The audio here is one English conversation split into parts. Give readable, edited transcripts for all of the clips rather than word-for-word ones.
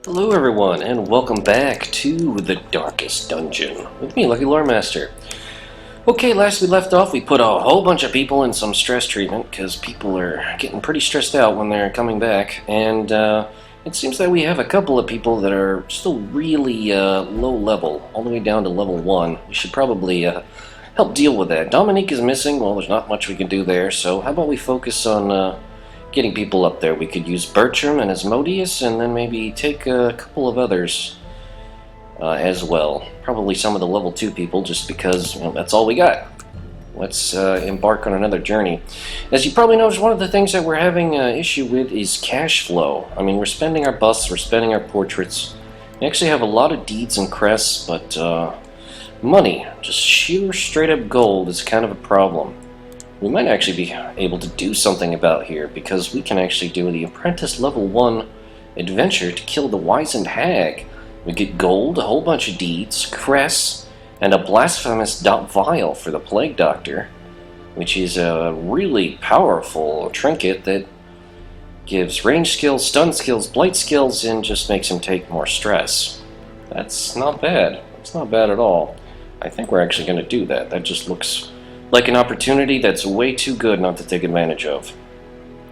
Hello everyone, and welcome back to the Darkest Dungeon with me, LuckyLoremaster. Okay, last we left off, we put a whole bunch of people in some stress treatment, because people are getting pretty stressed out when they're coming back, and it seems that we have a couple of people that are still really low level, all the way down to level 1. We should probably help deal with that. Dominique is missing, well, there's not much we can do there, so how about we focus on getting people up there. We could use Bertram and Asmodeus, and then maybe take a couple of others as well. Probably some of the level 2 people, just because that's all we got. Let's embark on another journey. As you probably noticed, one of the things that we're having an issue with is cash flow. I mean, we're spending our busts, we're spending our portraits. We actually have a lot of deeds and crests, but money, just sheer straight up gold, is kind of a problem. We might actually be able to do something about here, because we can actually do the Apprentice Level 1 adventure to kill the Wisened Hag. We get gold, a whole bunch of deeds, crests, and a blasphemous vial for the Plague Doctor, which is a really powerful trinket that gives range skills, stun skills, blight skills, and just makes him take more stress. That's not bad. It's not bad at all. I think we're actually going to do that. That just looks like an opportunity that's way too good not to take advantage of.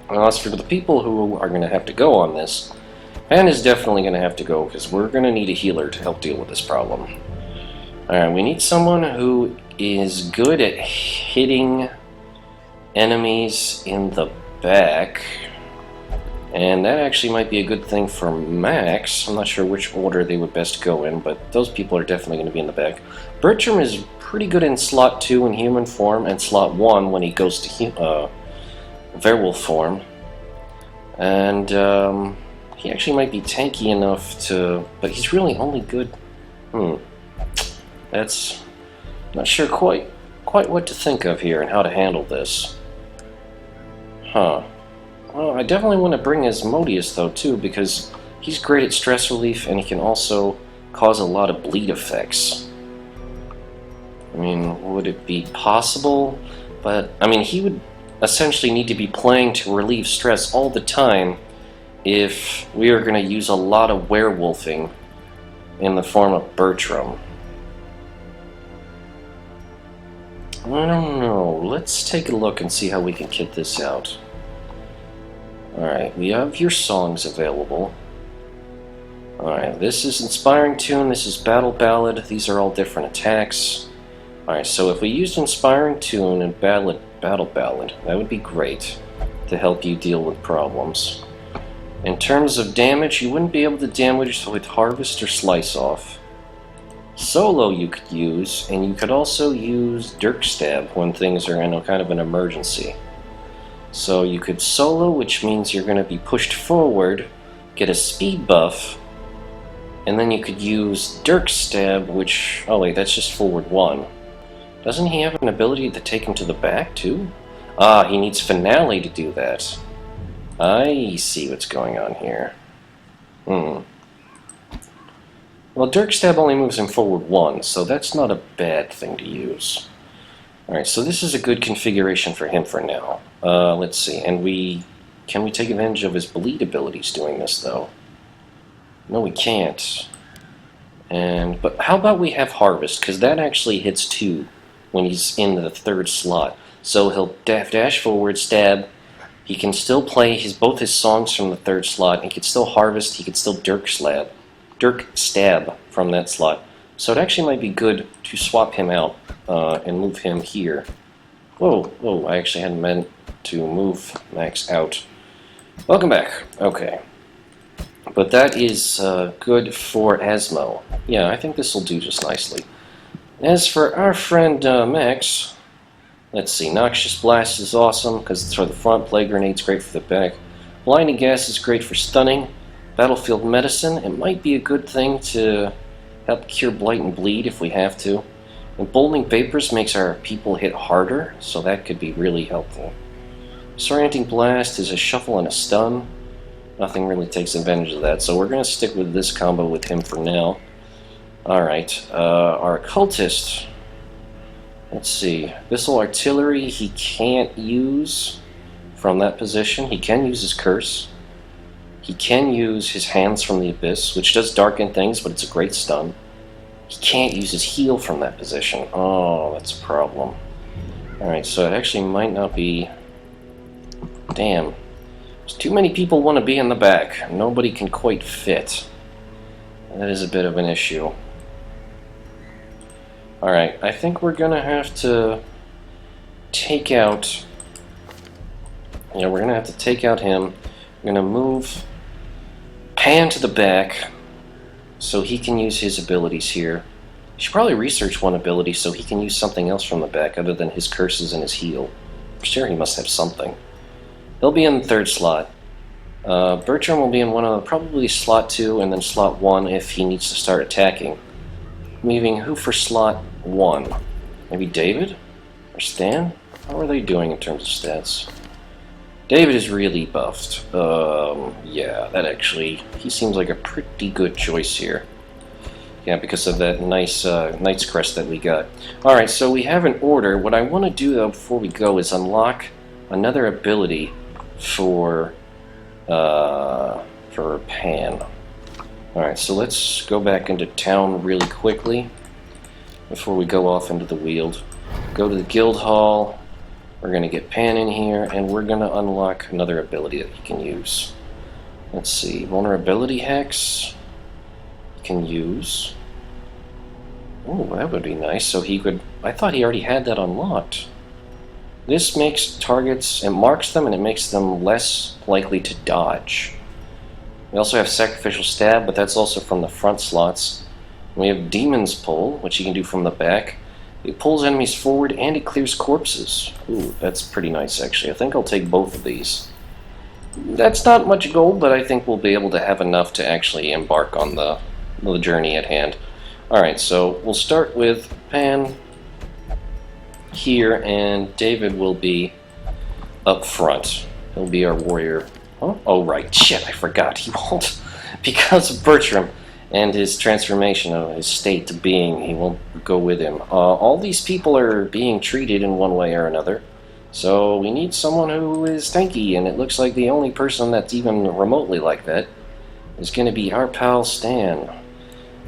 Now, as for the people who are going to have to go on this, Van is definitely going to have to go, because we're going to need a healer to help deal with this problem. Alright, we need someone who is good at hitting enemies in the back, and that actually might be a good thing for Max. I'm not sure which order they would best go in, but those people are definitely going to be in the back. Bertram is pretty good in slot 2 in human form, and slot 1 when he goes to werewolf form. And he actually might be tanky enough to, but he's really only good. That's not sure quite what to think of here and how to handle this. Well, I definitely want to bring Asmodeus though too, because he's great at stress relief, and he can also cause a lot of bleed effects. I mean, would it be possible? But, I mean, he would essentially need to be playing to relieve stress all the time if we are going to use a lot of werewolfing in the form of Bertram. I don't know. Let's take a look and see how we can kit this out. Alright, we have your songs available. Alright, this is Inspiring Tune, this is Battle Ballad, these are all different attacks. Alright, so if we used Inspiring Tune and Battle Ballad, that would be great to help you deal with problems. In terms of damage, you wouldn't be able to damage with Harvest or Slice Off. Solo you could use, and you could also use Dirk Stab when things are in a kind of an emergency. So you could solo, which means you're going to be pushed forward, get a speed buff, and then you could use Dirk Stab, which... oh wait, that's just forward 1. Doesn't he have an ability to take him to the back, too? Ah, he needs Finale to do that. I see what's going on here. Well, Dirk Stab only moves him forward 1, so that's not a bad thing to use. Alright, so this is a good configuration for him for now. Let's see, and can we take advantage of his bleed abilities doing this, though? No, we can't. But how about we have Harvest, because that actually hits 2 when he's in the 3rd slot. So he'll dash forward, stab. He can still play both his songs from the 3rd slot. He could still Harvest. He could still Dirk Stab from that slot. So it actually might be good to swap him out and move him here. Whoa, I actually hadn't meant to move Max out. Welcome back. Okay. But that is good for Asmo. Yeah, I think this will do just nicely. As for our friend Max, let's see. Noxious Blast is awesome because it's for the front. Plague Grenade's great for the back. Blinding Gas is great for stunning. Battlefield Medicine, it might be a good thing to help cure Blight and Bleed if we have to. Emboldening Vapors makes our people hit harder, so that could be really helpful. Disorienting Blast is a shuffle and a stun. Nothing really takes advantage of that, so we're going to stick with this combo with him for now. Alright, our Occultist. Let's see. Abyssal Artillery he can't use from that position. He can use his Curse. He can use his hands from the abyss, which does darken things, but it's a great stun. He can't use his heal from that position. Oh, that's a problem. Alright, so it actually might not be... Damn. There's too many people want to be in the back. Nobody can quite fit. That is a bit of an issue. Alright, I think we're gonna have to take out... Yeah, we're gonna have to take out him. We're gonna move Pan to the back so he can use his abilities here. You should probably research one ability so he can use something else from the back other than his curses and his heal. I'm sure he must have something. He'll be in the third slot. Bertram will be in one of probably slot 2 and then slot 1 if he needs to start attacking. Leaving who for slot 1? Maybe David? Or Stan? How are they doing in terms of stats? David is really buffed. Yeah, that actually... He seems like a pretty good choice here. Yeah, because of that nice Knight's Crest that we got. Alright, so we have an order. What I want to do, though, before we go is unlock another ability for Pan. Alright, so let's go back into town really quickly before we go off into the Weald. Go to the Guild Hall. We're going to get Pan in here, and we're going to unlock another ability that he can use. Let's see. Vulnerability Hex. He can use. Oh, that would be nice. So he could... I thought he already had that unlocked. This makes targets... It marks them, and it makes them less likely to dodge. We also have Sacrificial Stab, but that's also from the front slots. We have Demon's Pull, which he can do from the back. It pulls enemies forward, and it clears corpses. Ooh, that's pretty nice, actually. I think I'll take both of these. That's not much gold, but I think we'll be able to have enough to actually embark on the journey at hand. Alright, so we'll start with Pan here, and David will be up front. He'll be our warrior. Oh, right. Shit, I forgot. He won't. Because of Bertram and his transformation of his state to being, he won't go with him. All these people are being treated in one way or another. So we need someone who is tanky, and it looks like the only person that's even remotely like that is going to be our pal Stan.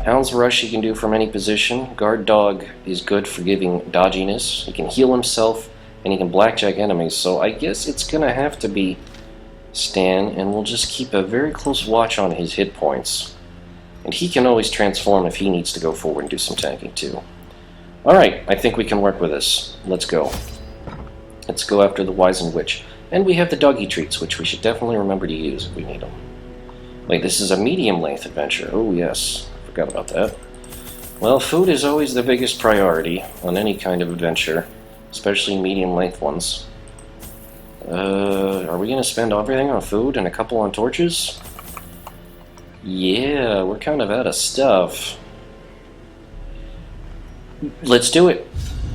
Hound's Rush he can do from any position. Guard Dog is good for giving dodginess. He can heal himself, and he can blackjack enemies. So I guess it's going to have to be Stan, and we'll just keep a very close watch on his hit points. And he can always transform if he needs to go forward and do some tanking too. Alright, I think we can work with this. Let's go. Let's go after the Wisened Witch. And we have the doggy treats, which we should definitely remember to use if we need them. Wait, this is a medium-length adventure. Oh, yes. Forgot about that. Well, food is always the biggest priority on any kind of adventure, especially medium-length ones. Are we going to spend everything on food and a couple on torches? Yeah, we're kind of out of stuff. Let's do it.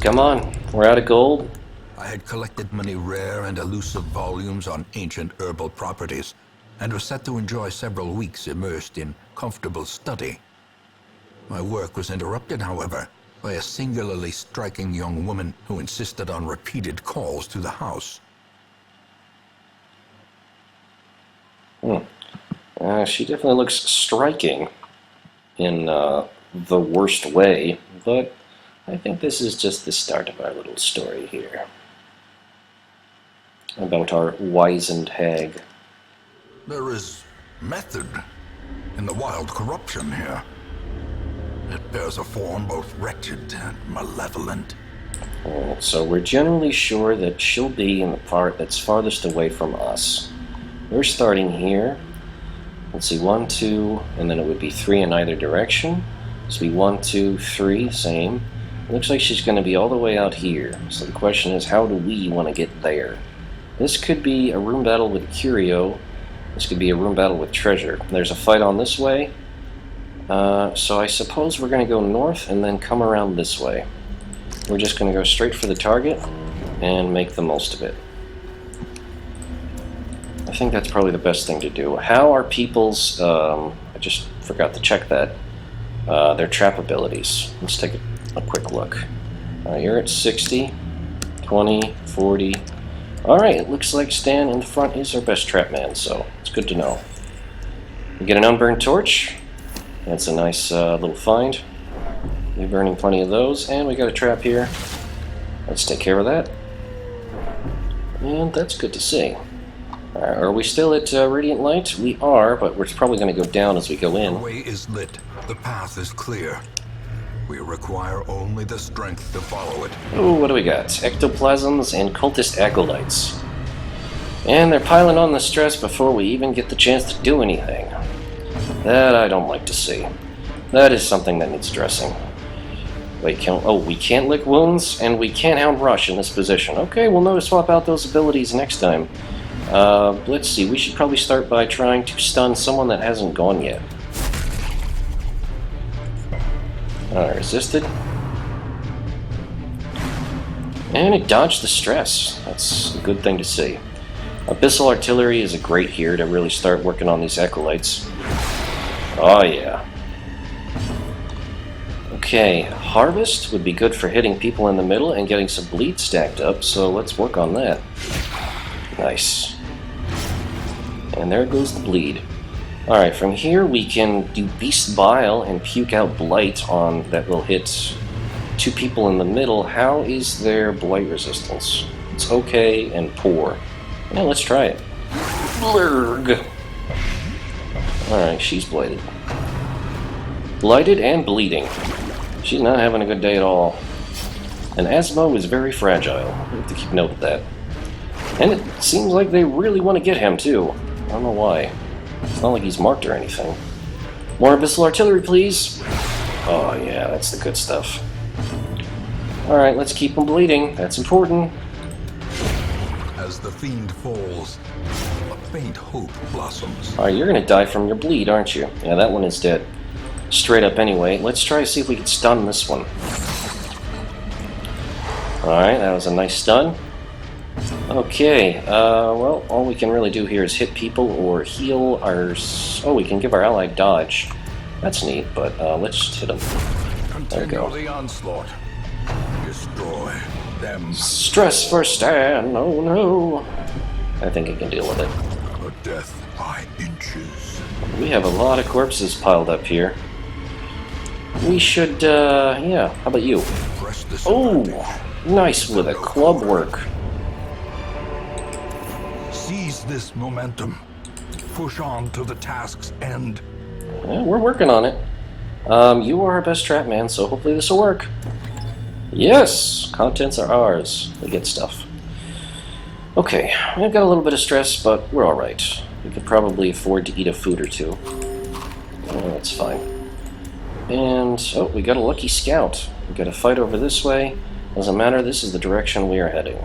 Come on, we're out of gold. I had collected many rare and elusive volumes on ancient herbal properties, and was set to enjoy several weeks immersed in comfortable study. My work was interrupted, however, by a singularly striking young woman who insisted on repeated calls to the house. She definitely looks striking in the worst way, but I think this is just the start of our little story here. About our wizened hag. There is method in the wild corruption here. It bears a form both wretched and malevolent. So we're generally sure that she'll be in the part that's farthest away from us. We're starting here. Let's see, 1, 2, and then it would be 3 in either direction. This would be 1, 2, 3, same. It looks like she's going to be all the way out here. So the question is, how do we want to get there? This could be a room battle with Curio. This could be a room battle with Treasure. There's a fight on this way. So I suppose we're going to go north and then come around this way. We're just going to go straight for the target and make the most of it. I think that's probably the best thing to do. How are people's... I just forgot to check that. Their trap abilities. Let's take a quick look. You're at 60, 20, 40... Alright, it looks like Stan in the front is our best trap man, so it's good to know. We get an unburned torch. That's a nice little find. We're burning plenty of those, and we got a trap here. Let's take care of that. And that's good to see. Are we still at Radiant Light? We are, but we're probably going to go down as we go in. The way is lit. The path is clear. We require only the strength to follow it. Ooh, what do we got? Ectoplasms and cultist acolytes. And they're piling on the stress before we even get the chance to do anything. That I don't like to see. That is something that needs addressing. Wait, we can't lick wounds, and we can't hound rush in this position. Okay, we'll know to swap out those abilities next time. Let's see, we should probably start by trying to stun someone that hasn't gone yet. Resisted. And it dodged the stress. That's a good thing to see. Abyssal Artillery is a great here to really start working on these acolytes. Oh yeah. Okay, Harvest would be good for hitting people in the middle and getting some bleed stacked up, so let's work on that. Nice. And there goes the bleed. Alright, from here we can do Beast Bile and puke out Blight on that will hit 2 people in the middle. How is their Blight resistance? It's okay and poor. Yeah, let's try it. Blurg! Alright, she's blighted. Blighted and bleeding. She's not having a good day at all. And Asmo is very fragile. We have to keep note of that. And it seems like they really want to get him, too. I don't know why. It's not like he's marked or anything. More Abyssal Artillery, please! Oh yeah, that's the good stuff. Alright, let's keep him bleeding. That's important. As the fiend falls, a faint hope blossoms. Alright, you're gonna die from your bleed, aren't you? Yeah, that one is dead. Straight up anyway. Let's try to see if we can stun this one. Alright, that was a nice stun. Okay, well, all we can really do here is hit people or heal our... Oh, we can give our ally dodge. That's neat, but let's just hit them. There we go. The onslaught. Destroy them. Stress for Stan! Oh no! I think I can deal with it. A death by inches. We have a lot of corpses piled up here. We should, yeah, how about you? Oh, nice with a club work. Seize this momentum. Push on to the task's end. Yeah, we're working on it. You are our best trap man, so hopefully this will work. Yes! Contents are ours. We get stuff. Okay, I've got a little bit of stress, but we're alright. We could probably afford to eat a food or two. Oh, that's fine. And, oh, we got a lucky scout. We got a fight over this way. Doesn't matter, this is the direction we are heading.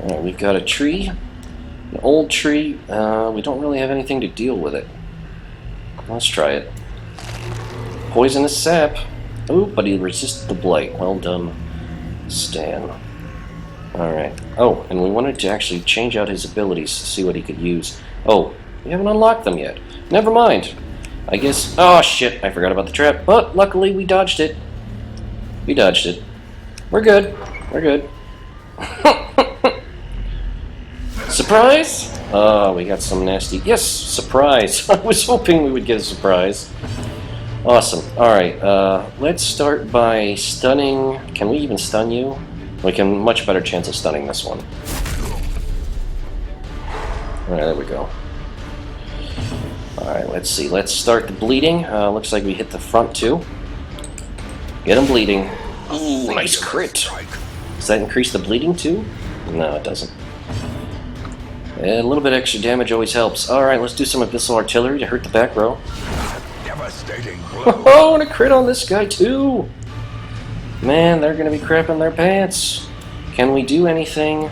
Alright, we've got a tree. An old tree. We don't really have anything to deal with it. Let's try it. Poisonous sap. Oh, but he resisted the blight. Well done, Stan. Alright. Oh, and we wanted to actually change out his abilities to see what he could use. Oh, we haven't unlocked them yet. Never mind. I guess... Oh, shit. I forgot about the trap. But luckily, we dodged it. We dodged it. We're good. We're good. Surprise? Oh, we got some nasty... Yes, surprise. I was hoping we would get a surprise. Awesome. Alright, let's start by stunning... Can we even stun you? We can much better chance of stunning this one. Alright, there we go. Alright, let's see. Let's start the bleeding. Looks like we hit the front too. Get him bleeding. Ooh, nice crit. Does that increase the bleeding too? No, it doesn't. A little bit extra damage always helps. Alright, let's do some Abyssal Artillery to hurt the back row. Devastating blow. Oh, and a crit on this guy too! Man, they're gonna be crapping their pants. Can we do anything?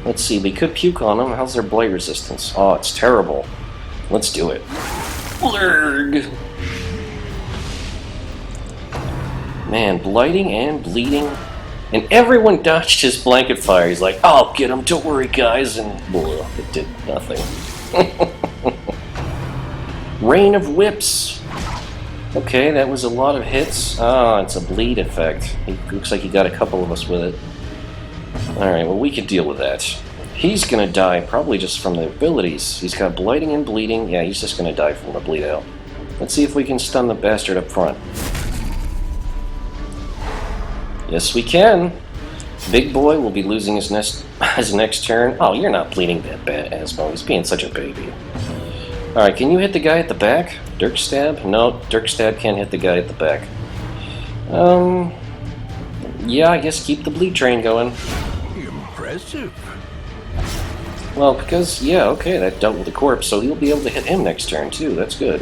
Let's see, we could puke on them. How's their blight resistance? Oh, it's terrible. Let's do it. Blurg! Man, blighting and bleeding. And everyone dodged his blanket fire. He's like, I'll get him, don't worry guys. And blah, it did nothing. Rain of whips. Okay, that was a lot of hits. Ah, it's a bleed effect. It looks like he got a couple of us with it. Alright, well we could deal with that. He's gonna die, probably just from the abilities. He's got blighting and bleeding. Yeah, he's just gonna die from the bleed out. Let's see if we can stun the bastard up front. Yes, we can. Big boy will be losing his next turn. Oh, you're not bleeding that bad, Asmo. He's being such a baby. Alright, can you hit the guy at the back? Dirk stab? No, Dirk stab can't hit the guy at the back. Yeah, I guess keep the bleed train going. Impressive. Well, because, yeah, okay, that dealt with the corpse, so he'll be able to hit him next turn, too. That's good.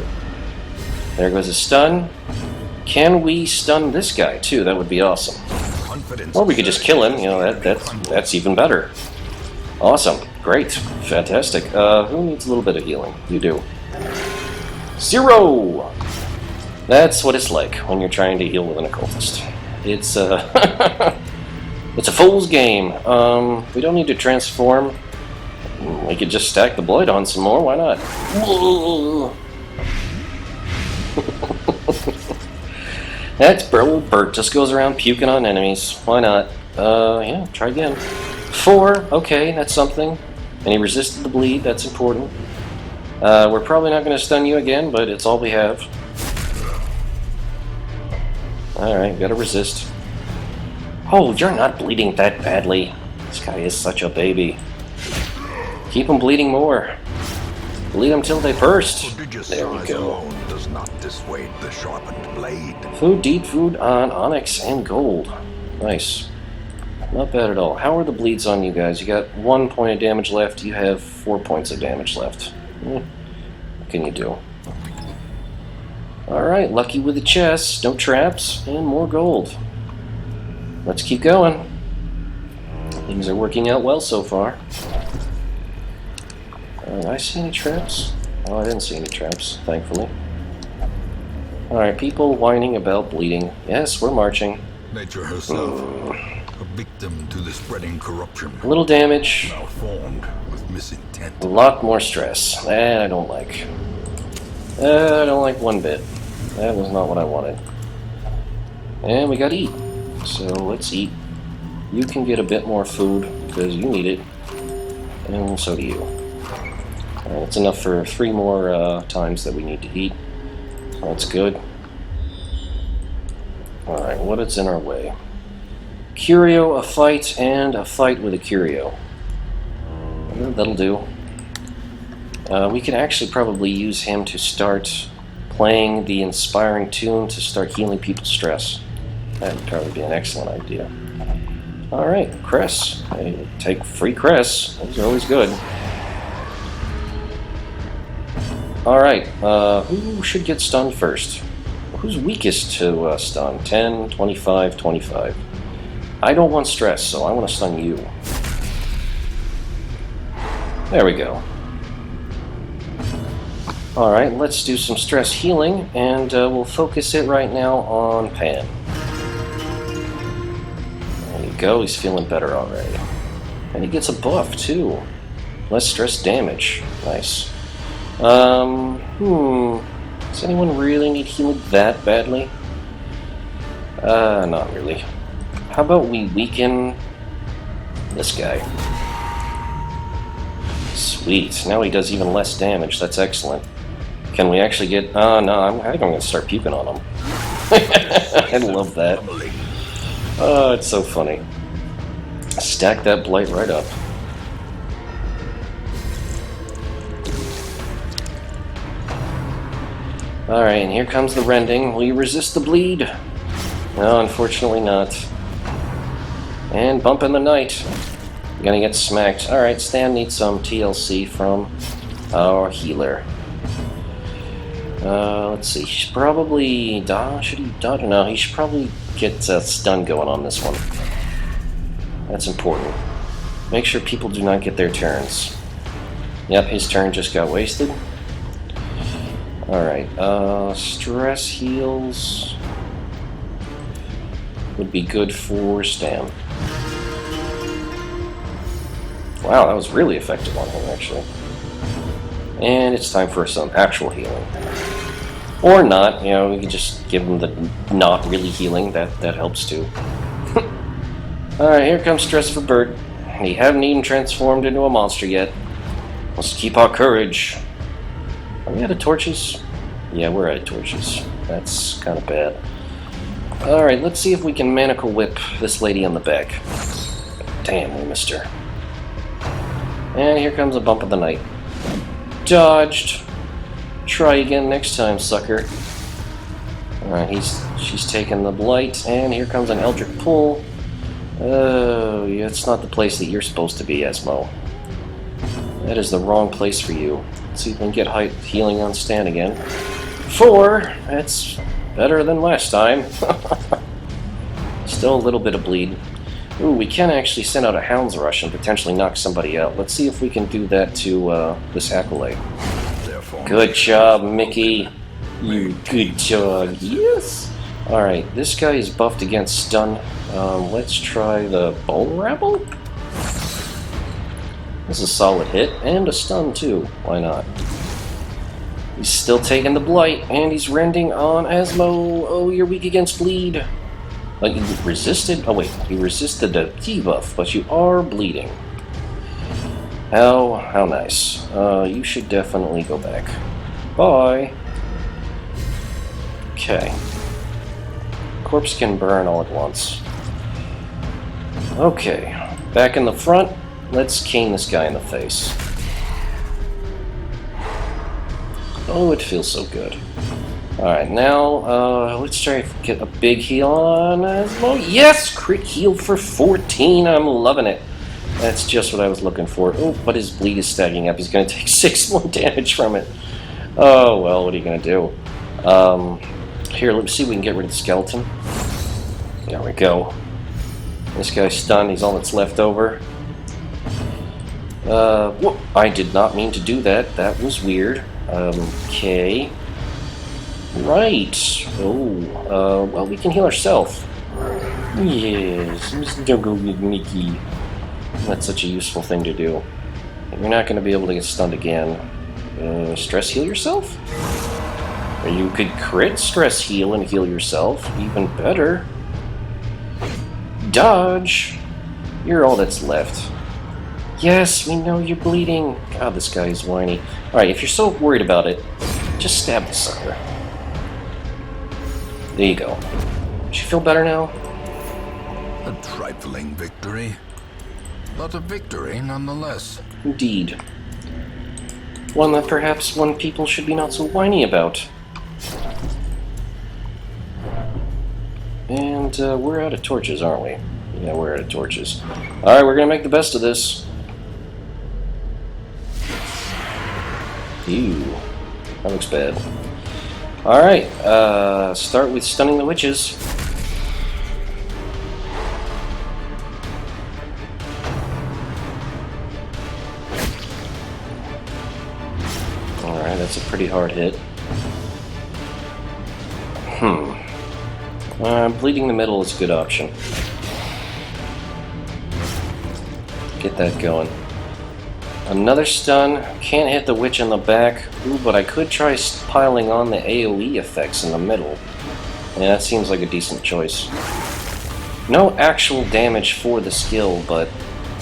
There goes a stun. Can we stun this guy, too? That would be awesome. Or we could just kill him, you know, that's even better. Awesome. Great. Fantastic. Who needs a little bit of healing? You do. 0! That's what it's like when you're trying to heal with an occultist. It's, it's a fool's game. We don't need to transform. We could just stack the blight on some more, why not? That's bro. Bert just goes around puking on enemies. Why not? Yeah, try again. 4, okay, that's something. And he resisted the bleed, that's important. We're probably not going to stun you again, but it's all we have. Alright, gotta resist. Oh, you're not bleeding that badly. This guy is such a baby. Keep him bleeding more. Bleed them till they burst. There we go. Does not dissuade the sharpened blade. Food, deep food on onyx and gold. Nice. Not bad at all. How are the bleeds on you guys? You got 1 point of damage left. You have 4 points of damage left. What can you do? Alright, lucky with the chest. No traps. And more gold. Let's keep going. Things are working out well so far. Did I see any traps? Oh, I didn't see any traps, thankfully. Alright, people whining about bleeding. Yes, we're marching. Nature herself, a victim to the spreading corruption. A little damage. Malformed with misintent. A lot more stress. That I don't like. I don't like one bit. That was not what I wanted. And we gotta eat. So let's eat. You can get a bit more food, because you need it. And so do you. It's enough for 3 more times that we need to eat. That's good. Alright, what is in our way? Curio, a fight, and a fight with a Curio. That'll do. We can actually probably use him to start playing the inspiring tune to start healing people's stress. That would probably be an excellent idea. Alright, Cress. Hey, take free Cress. Those are always good. Alright, who should get stunned first? Who's weakest to stun? 10, 25, 25. I don't want stress, so I want to stun you. There we go. Alright, let's do some stress healing, and we'll focus it right now on Pan. There you go, he's feeling better already. And he gets a buff, too. Less stress damage. Nice. Does anyone really need healing that badly? Not really. How about we weaken this guy? Sweet. Now he does even less damage. That's excellent. Can we actually get... no, I think I'm going to start puking on him. I love that. Oh, it's so funny. Stack that blight right up. Alright, and here comes the rending. Will you resist the bleed? No, unfortunately not. And bump in the night. You're gonna get smacked. Alright, Stan needs some TLC from our healer. Let's see. He should probably... should he... I don't know. He should probably get stun going on this one. That's important. Make sure people do not get their turns. Yep, his turn just got wasted. Alright, stress heals would be good for Stam. Wow, that was really effective on him, actually. And it's time for some actual healing. Or not, you know, we can just give him the not really healing, that helps too. Alright, here comes stress for Bert. and he haven't even transformed into a monster yet. Let's keep our courage. Are we out of torches? Yeah, we're out of torches. That's kind of bad. Alright, let's see if we can manacle whip this lady on the back. Damn, we missed her. And here comes a bump of the night. Dodged. Try again next time, sucker. Alright, she's taking the blight, and here comes an eldritch pull. Oh, yeah, it's not the place that you're supposed to be, Esmo. That is the wrong place for you. Let's see if we can get healing on Stan again. 4! That's better than last time. Still a little bit of bleed. Ooh, we can actually send out a Hound's Rush and potentially knock somebody out. Let's see if we can do that to this Acolyte. Good job, Mickey. You good job. Yes! Alright, this guy is buffed against stun. Let's try the Bone Rabble? This is a solid hit, and a stun too. Why not? He's still taking the blight, and he's rending on Asmo. Oh, you're weak against bleed. Like, you resisted? Oh wait, you resisted the debuff, but you are bleeding. How nice. You should definitely go back. Bye. Okay. Corpse can burn all at once. Okay, back in the front. Let's cane this guy in the face. Oh, it feels so good. Alright, now, let's try to get a big heal on Asmo. Yes! Crit heal for 14! I'm loving it. That's just what I was looking for. Oh, but his bleed is stacking up. He's going to take 6 more damage from it. Oh, well, what are you going to do? Here, let's see if we can get rid of the skeleton. There we go. This guy's stunned. He's all that's left over. Whoop. I did not mean to do that. That was weird. Okay. Right. Oh, well, we can heal ourselves. Yes, Mr. Go with Mickey. That's such a useful thing to do. You're not going to be able to get stunned again. Stress heal yourself? Or you could crit stress heal and heal yourself. Even better. Dodge. You're all that's left. Yes, we know you're bleeding. God, this guy is whiny. Alright, if you're so worried about it, just stab the sucker. There you go. Does you feel better now? A trifling victory, but a victory nonetheless. Indeed. One that perhaps people should be not so whiny about. And we're out of torches, aren't we? Yeah, we're out of torches. Alright, we're gonna make the best of this. Ew. That looks bad. Alright, start with stunning the witches. Alright, that's a pretty hard hit. Bleeding the middle is a good option. Get that going. Another stun. Can't hit the witch in the back. Ooh, but I could try piling on the AoE effects in the middle. Yeah, that seems like a decent choice. No actual damage for the skill, but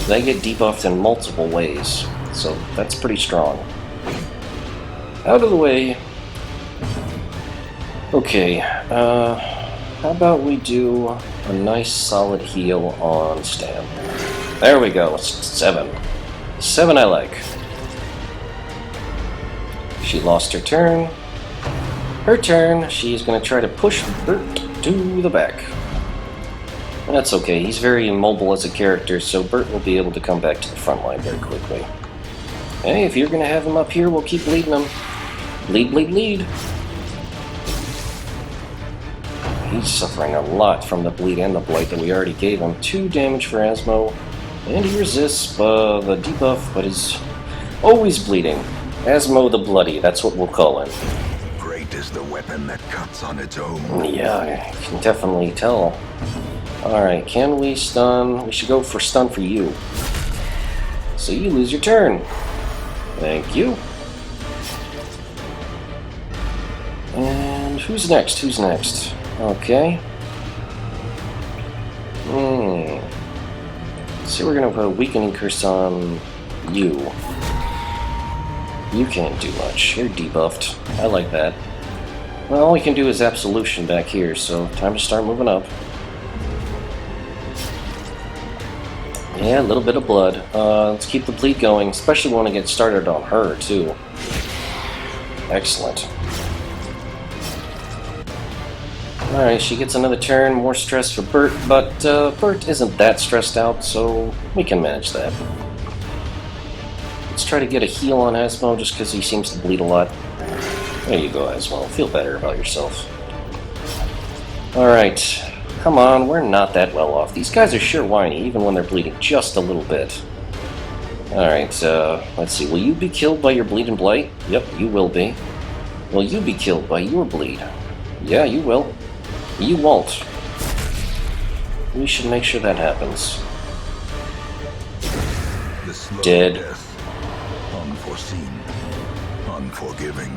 they get debuffed in multiple ways. So that's pretty strong. Out of the way. Okay, how about we do a nice solid heal on Stan. There we go, 7. 7 I like. She lost her turn. Her turn, she's going to try to push Bert to the back. That's okay, he's very mobile as a character, so Bert will be able to come back to the front line very quickly. Hey, if you're going to have him up here, we'll keep bleeding him. Bleed, bleed, bleed. He's suffering a lot from the bleed and the blight that we already gave him. 2 damage for Asmo. And he resists the debuff, but is always bleeding. Asmo the Bloody, that's what we'll call him. Great is the weapon that cuts on its own. Yeah, I can definitely tell. Alright, can we stun? We should go for stun for you. So you lose your turn. Thank you. And who's next? Who's next? So we're gonna put a weakening curse on you. You can't do much. You're debuffed. I like that. Well, all we can do is absolution back here, so time to start moving up. Yeah, a little bit of blood. Let's keep the bleed going, especially when it gets started on her, too. Excellent. Alright, she gets another turn, more stress for Bert, but Bert isn't that stressed out, so we can manage that. Let's try to get a heal on Asmo, just because he seems to bleed a lot. There you go, Asmo. Feel better about yourself. Alright. Come on, we're not that well off. These guys are sure whiny, even when they're bleeding just a little bit. Alright, let's see. Will you be killed by your bleed and blight? Yep, you will be. Will you be killed by your bleed? Yeah, you will. You won't. We should make sure that happens. The slow Dead. Death. Unforeseen. Unforgiving.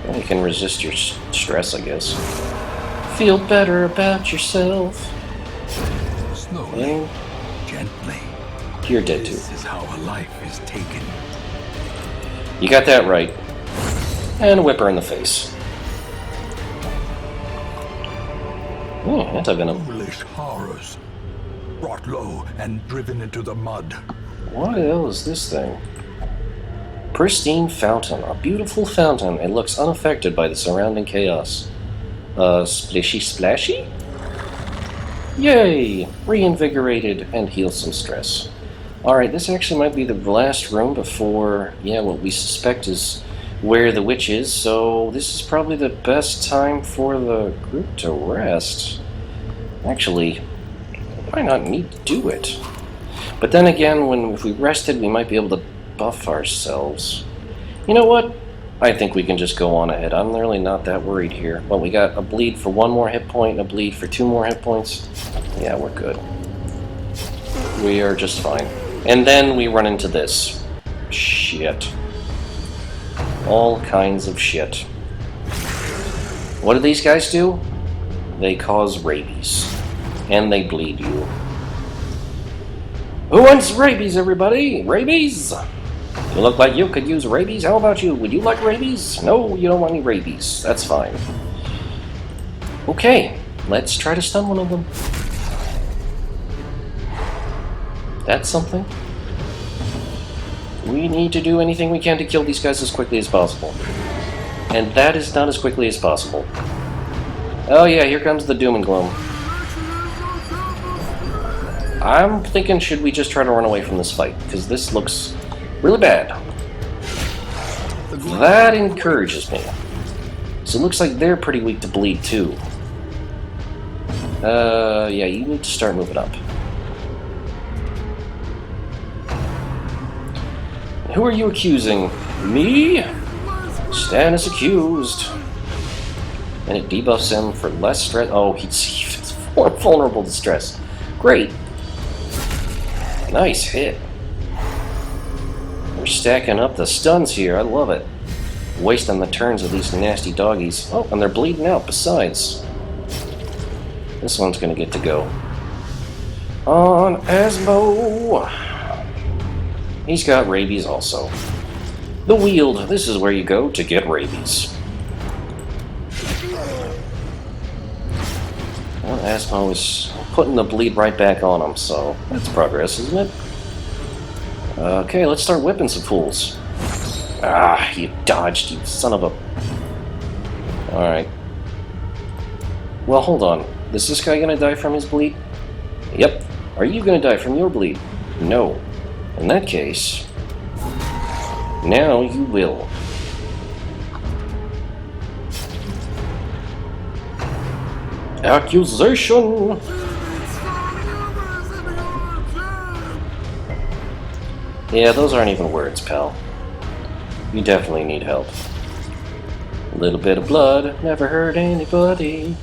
Well, you can resist your stress, I guess. Feel better about yourself. Slowly. And Gently. you're dead too. This is how a life is taken. You got that right. And whip her in the face. Anti-venom. Foolish horrors. Brought low and driven into the mud. What the hell is this thing? Pristine fountain. A beautiful fountain. It looks unaffected by the surrounding chaos. Splishy splashy? Yay! Reinvigorated and heal some stress. Alright, this actually might be the last room before, yeah, what we suspect is where the witch is, so this is probably the best time for the group to rest. Actually, might not need to do it. But then again, if we rested, we might be able to buff ourselves. You know what? I think we can just go on ahead. I'm really not that worried here. Well, we got a bleed for 1 more hit point, and a bleed for 2 more hit points. Yeah, we're good. We are just fine. And then we run into this. Shit. All kinds of shit. What do these guys do? They cause rabies. And they bleed you. Who wants rabies, everybody? Rabies? You look like you could use rabies. How about you? Would you like rabies? No, you don't want any rabies. That's fine. Okay, let's try to stun one of them. That's something. We need to do anything we can to kill these guys as quickly as possible. And that is not as quickly as possible. Oh yeah, here comes the doom and gloom. I'm thinking, should we just try to run away from this fight? Because this looks really bad. That encourages me. So it looks like they're pretty weak to bleed too. Yeah, you need to start moving up. Who are you accusing? Me? Stan is accused. And it debuffs him for less stress. Oh, he's more vulnerable to stress. Great. Nice hit. We're stacking up the stuns here. I love it. Wasting the turns of these nasty doggies. Oh, and they're bleeding out besides. This one's gonna get to go. On Asmo. He's got rabies also. The Weald. This is where you go to get rabies. Well, Asmo is putting the bleed right back on him, so that's progress, isn't it? Okay, let's start whipping some fools. Ah, you dodged, you son of a... Alright. Well, hold on. Is this guy gonna die from his bleed? Yep. Are you gonna die from your bleed? No. In that case... now you will. Accusation! Yeah, those aren't even words, pal. You definitely need help. A little bit of blood never hurt anybody.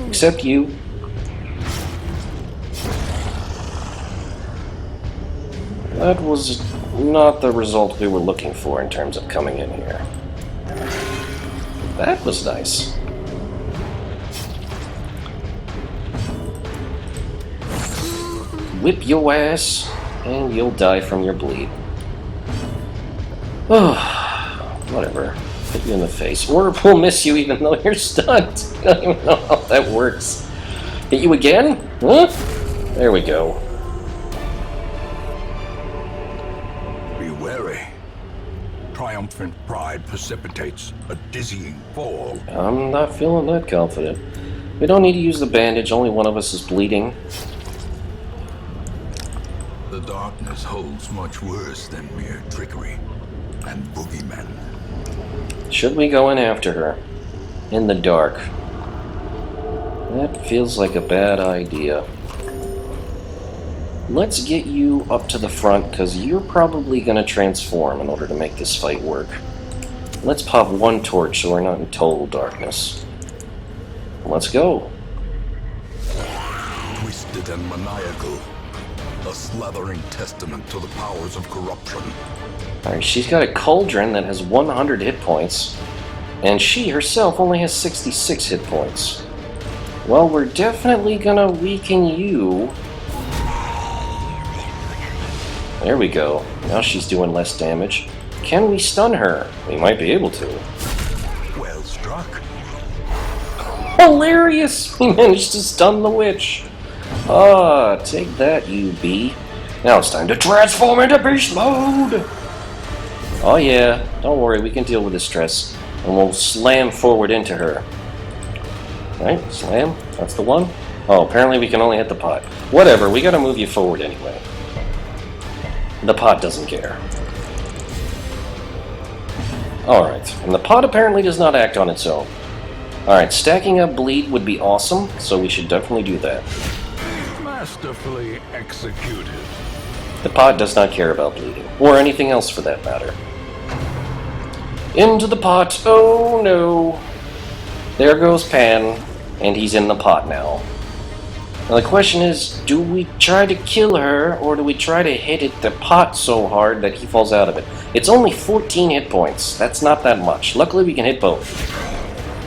Except you. That was not the result we were looking for in terms of coming in here. That was nice. whip your ass, and you'll die from your bleed. Oh, whatever. Hit you in the face. Or we'll miss you even though you're stunned. I don't even know how that works. Hit you again? Huh? There we go. Be wary. Triumphant pride precipitates a dizzying fall. I'm not feeling that confident. We don't need to use the bandage, only one of us is bleeding. The darkness holds much worse than mere trickery and boogeymen. Should we go in after her? In the dark. That feels like a bad idea. Let's get you up to the front, because you're probably going to transform in order to make this fight work. Let's pop one torch so we're not in total darkness. Let's go. Twisted and maniacal. A slathering testament to the powers of corruption. Alright, she's got a cauldron that has 100 hit points, and she herself only has 66 hit points. Well, we're definitely gonna weaken you. There we go. Now she's doing less damage. Can we stun her? We might be able to. Well struck. Hilarious! We managed to stun the witch. Ah, take that, you bee. Now it's time to transform into beast mode! Oh yeah, don't worry, we can deal with the stress. And we'll slam forward into her. Right, slam? That's the one? Oh, apparently we can only hit the pot. Whatever, we gotta move you forward anyway. The pot doesn't care. Alright, and the pot apparently does not act on its own. Alright, stacking up bleed would be awesome, so we should definitely do that. Masterfully executed. The pot does not care about bleeding, or anything else for that matter. Into the pot, oh no! There goes Pan, and he's in the pot now. Now the question is, do we try to kill her, or do we try to hit the pot so hard that he falls out of it? It's only 14 hit points, that's not that much. Luckily we can hit both.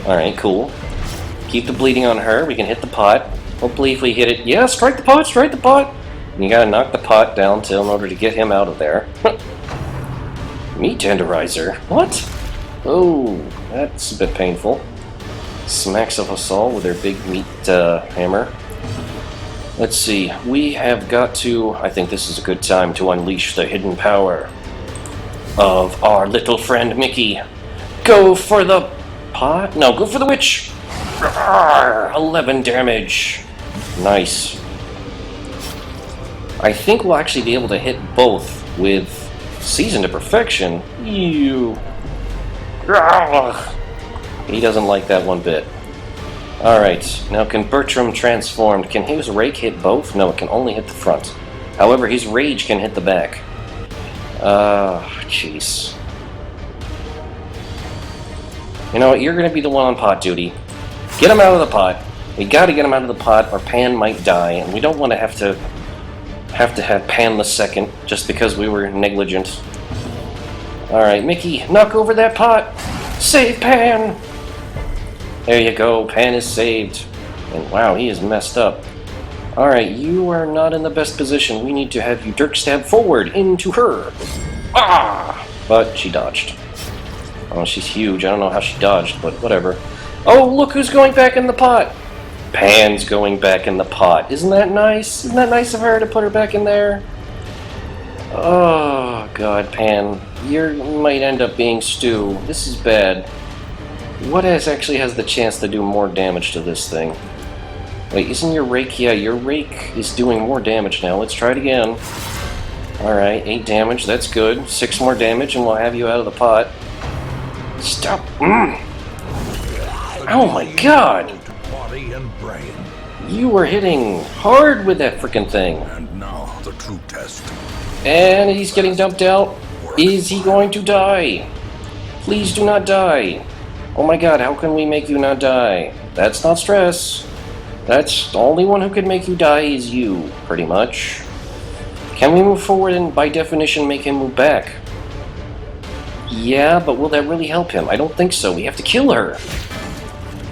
Alright, cool. Keep the bleeding on her, we can hit the pot. Hopefully if we hit it, yeah, strike the pot, strike the pot! And you gotta knock the pot down in order to get him out of there. Meat tenderizer? What? Oh, that's a bit painful. Smacks of us all with their big meat hammer. Let's see, we have got to, I think this is a good time to unleash the hidden power of our little friend Mickey. Go for the pot? No, go for the witch! 11 damage. Nice. I think we'll actually be able to hit both with Seasoned to Perfection. Ew. He doesn't like that one bit. Alright, now can Bertram transformed? Can his rake hit both? No, it can only hit the front. However, his rage can hit the back. Jeez. You know what, you're gonna be the one on pot duty. Get him out of the pot. We gotta get him out of the pot or Pan might die, and we don't want to have Pan the second just because we were negligent. Alright, Mickey, knock over that pot! Save Pan! There you go, Pan is saved. And wow, he is messed up. Alright, you are not in the best position. We need to have you dirk stab forward into her. Ah! But she dodged. Oh, she's huge. I don't know how she dodged, but whatever. Oh, look who's going back in the pot! Pan's going back in the pot. Isn't that nice? Isn't that nice of her to put her back in there? Oh, God, Pan. You might end up being stew. This is bad. What actually has the chance to do more damage to this thing? Wait, isn't your rake? Yeah, your rake is doing more damage now. Let's try it again. Alright, 8 damage. That's good. 6 more damage and we'll have you out of the pot. Stop. Oh my God! Body and brain. You were hitting hard with that frickin' thing. And now the true test. And he's getting dumped out. Is he going to die? Please do not die. Oh my God, how can we make you not die? That's not stress. That's the only one who can make you die is you, pretty much. Can we move forward and by definition make him move back? Yeah, but will that really help him? I don't think so. We have to kill her.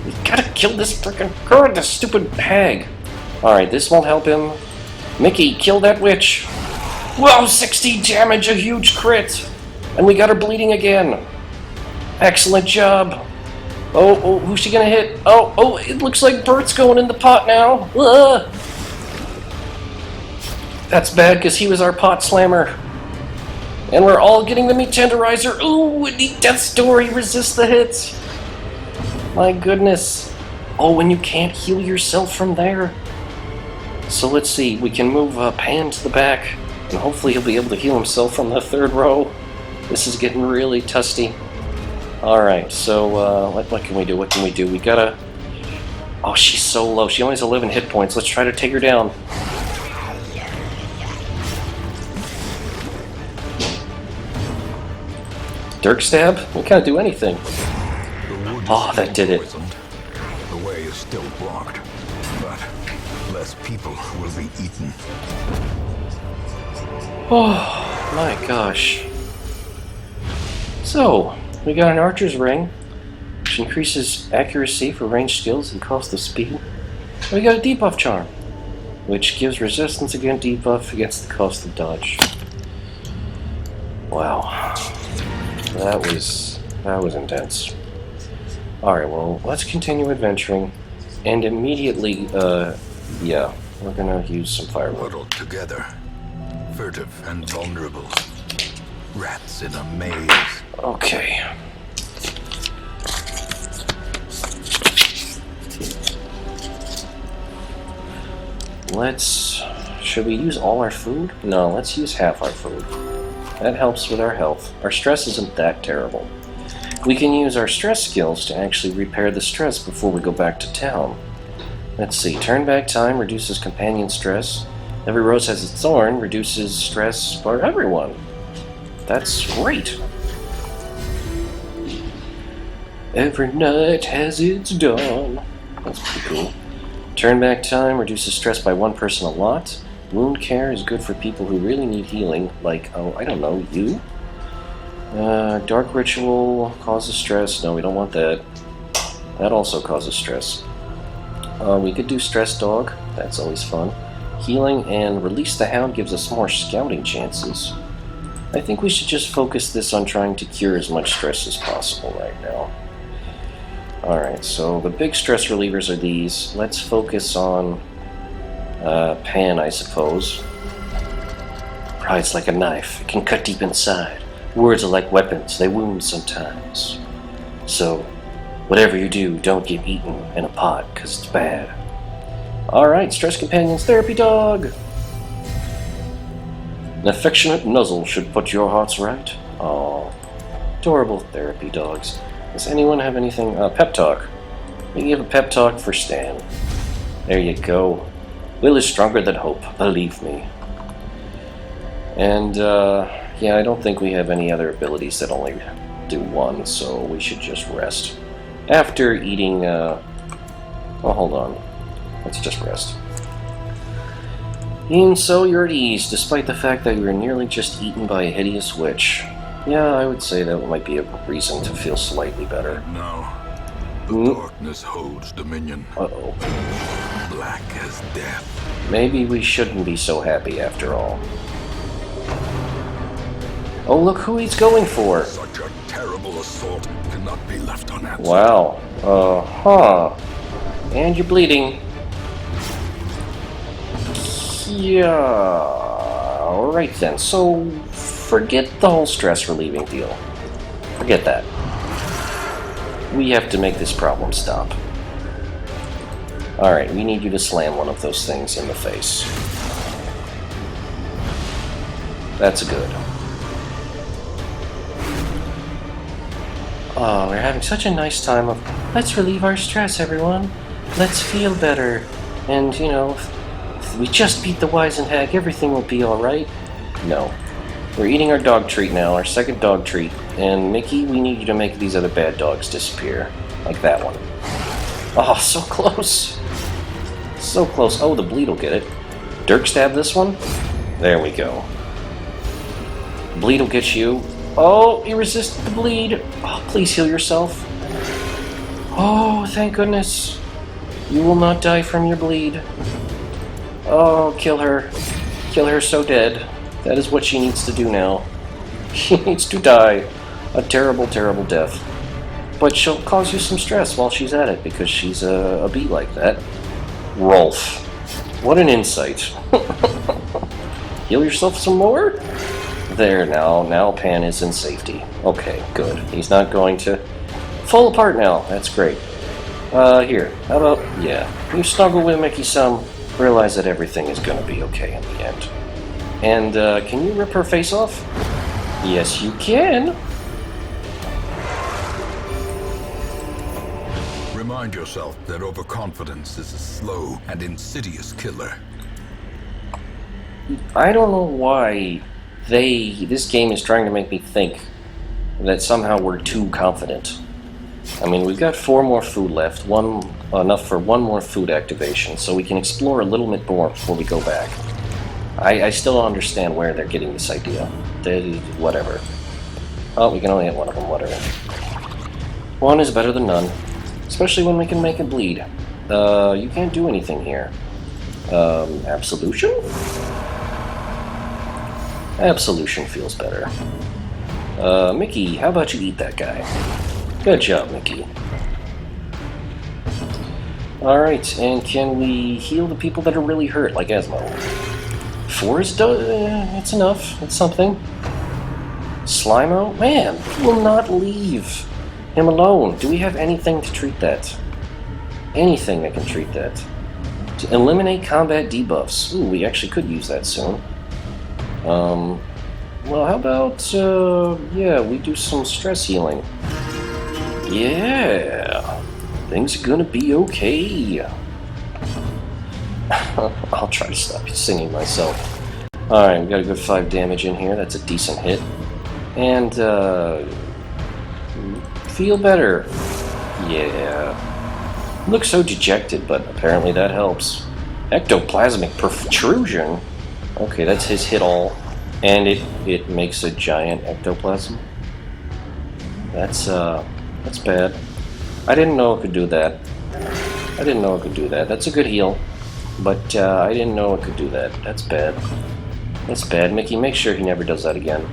We gotta kill this frickin' girl, this stupid hag. Alright, this won't help him. Mickey, kill that witch! Whoa, 60 damage, a huge crit! And we got her bleeding again! Excellent job! Oh, who's she gonna hit? Oh, it looks like Bert's going in the pot now! Ugh. That's bad, because he was our pot slammer. And we're all getting the meat tenderizer. Ooh, and the death story, resist the hits! My goodness. Oh, and you can't heal yourself from there. So let's see, we can move Pan to the back, and hopefully he'll be able to heal himself from the third row. This is getting really tusty. Alright, so what can we do? What can we do? We gotta... Oh, she's so low. She only has 11 hit points. Let's try to take her down. Dirk stab? We can't do anything. Oh, that did it. The way is still blocked, but less people will be eaten. Oh, my gosh. So, we got an archer's ring, which increases accuracy for ranged skills and cost of speed. We got a debuff charm, which gives resistance against debuff against the cost of dodge. Wow. That was intense. Alright, well, let's continue adventuring. And immediately, yeah, we're gonna use some firewood. Huddled together, furtive and vulnerable. Rats in a maze. Okay. Should we use all our food? No, let's use half our food. That helps with our health. Our stress isn't that terrible. We can use our stress skills to actually repair the stress before we go back to town. Let's see, turn back time reduces companion stress. Every rose has its thorn, reduces stress for everyone. That's great. Every night has its dawn. That's pretty cool. Turn back time reduces stress by one person a lot. Wound care is good for people who really need healing, like, oh, I don't know, you? Dark ritual causes stress. No, we don't want that. That also causes stress. We could do stress dog. That's always fun. Healing and release the hound gives us more scouting chances. I think we should just focus this on trying to cure as much stress as possible right now. Alright, so the big stress relievers are these. Let's focus on Pan, I suppose. Pride's like a knife. It can cut deep inside. Words are like weapons. They wound sometimes. So, whatever you do, don't get eaten in a pot, because it's bad. Alright, Stress Companions Therapy Dog! An affectionate nuzzle should put your hearts right. Aw, adorable therapy dogs. Does anyone have anything? Pep talk. We give a pep talk for Stan. There you go. Will is stronger than hope, believe me. And, yeah, I don't think we have any other abilities that only do one, so we should just rest. After eating, oh, hold on. Let's just rest. And so you're at ease, despite the fact that you were nearly just eaten by a hideous witch. Yeah, I would say that might be a reason to feel slightly better. Now, the darkness holds dominion. Uh-oh. Black as death. Maybe we shouldn't be so happy after all. Oh, look who he's going for! Such a terrible assault cannot be left unanswered. Wow. Huh. And you're bleeding. Yeah. Alright then, so forget the whole stress relieving deal. Forget that. We have to make this problem stop. Alright, we need you to slam one of those things in the face. That's good. Oh, we're having such a nice time of, let's relieve our stress, everyone. Let's feel better. And, you know, if we just beat the Wisened, everything will be alright. No. We're eating our dog treat now, our second dog treat. And, Mickey, we need you to make these other bad dogs disappear. Like that one. Oh, so close. So close. Oh, the bleed will get it. Dirk stab this one. There we go. Bleed will get you. Oh, you resisted the bleed. Oh, please heal yourself. Oh, thank goodness. You will not die from your bleed. Oh, kill her. Kill her so dead. That is what she needs to do now. She needs to die a terrible, terrible death. But she'll cause you some stress while she's at it, because she's a bee like that. Rolf. What an insight. Heal yourself some more? There, now Pan is in safety. Okay, good. He's not going to fall apart now. That's great. Here, how about, yeah, you snuggle with Mickey some, realize that everything is going to be okay in the end. And, can you rip her face off? Yes, you can. Remind yourself that overconfidence is a slow and insidious killer. I don't know why this game is trying to make me think that somehow we're too confident. I mean, we've got 4 more food left, enough for 1 more food activation, so we can explore a little bit more before we go back. I still don't understand where they're getting this idea. Whatever. Oh, we can only hit 1 of them, whatever. 1 is better than none, especially when we can make it bleed. You can't do anything here. Absolution? Absolution feels better. Mickey, how about you eat that guy? Good job, Mickey. Alright, and can we heal the people that are really hurt, like Esmo? 4 is it's enough. It's something. Slimo? Man, he will not leave him alone. Do we have anything to treat that? Anything that can treat that? To eliminate combat debuffs. Ooh, we actually could use that soon. Well, how about, yeah, we do some stress healing. Yeah, things are gonna be okay. I'll try to stop singing myself. Alright, we got a good 5 damage in here. That's a decent hit. And, feel better. Yeah. Look so dejected, but apparently that helps. Ectoplasmic protrusion? Okay, that's his hit all. And it makes a giant ectoplasm. That's bad. I didn't know it could do that. That's a good heal. But I didn't know it could do that. That's bad. That's bad. Mickey, make sure he never does that again.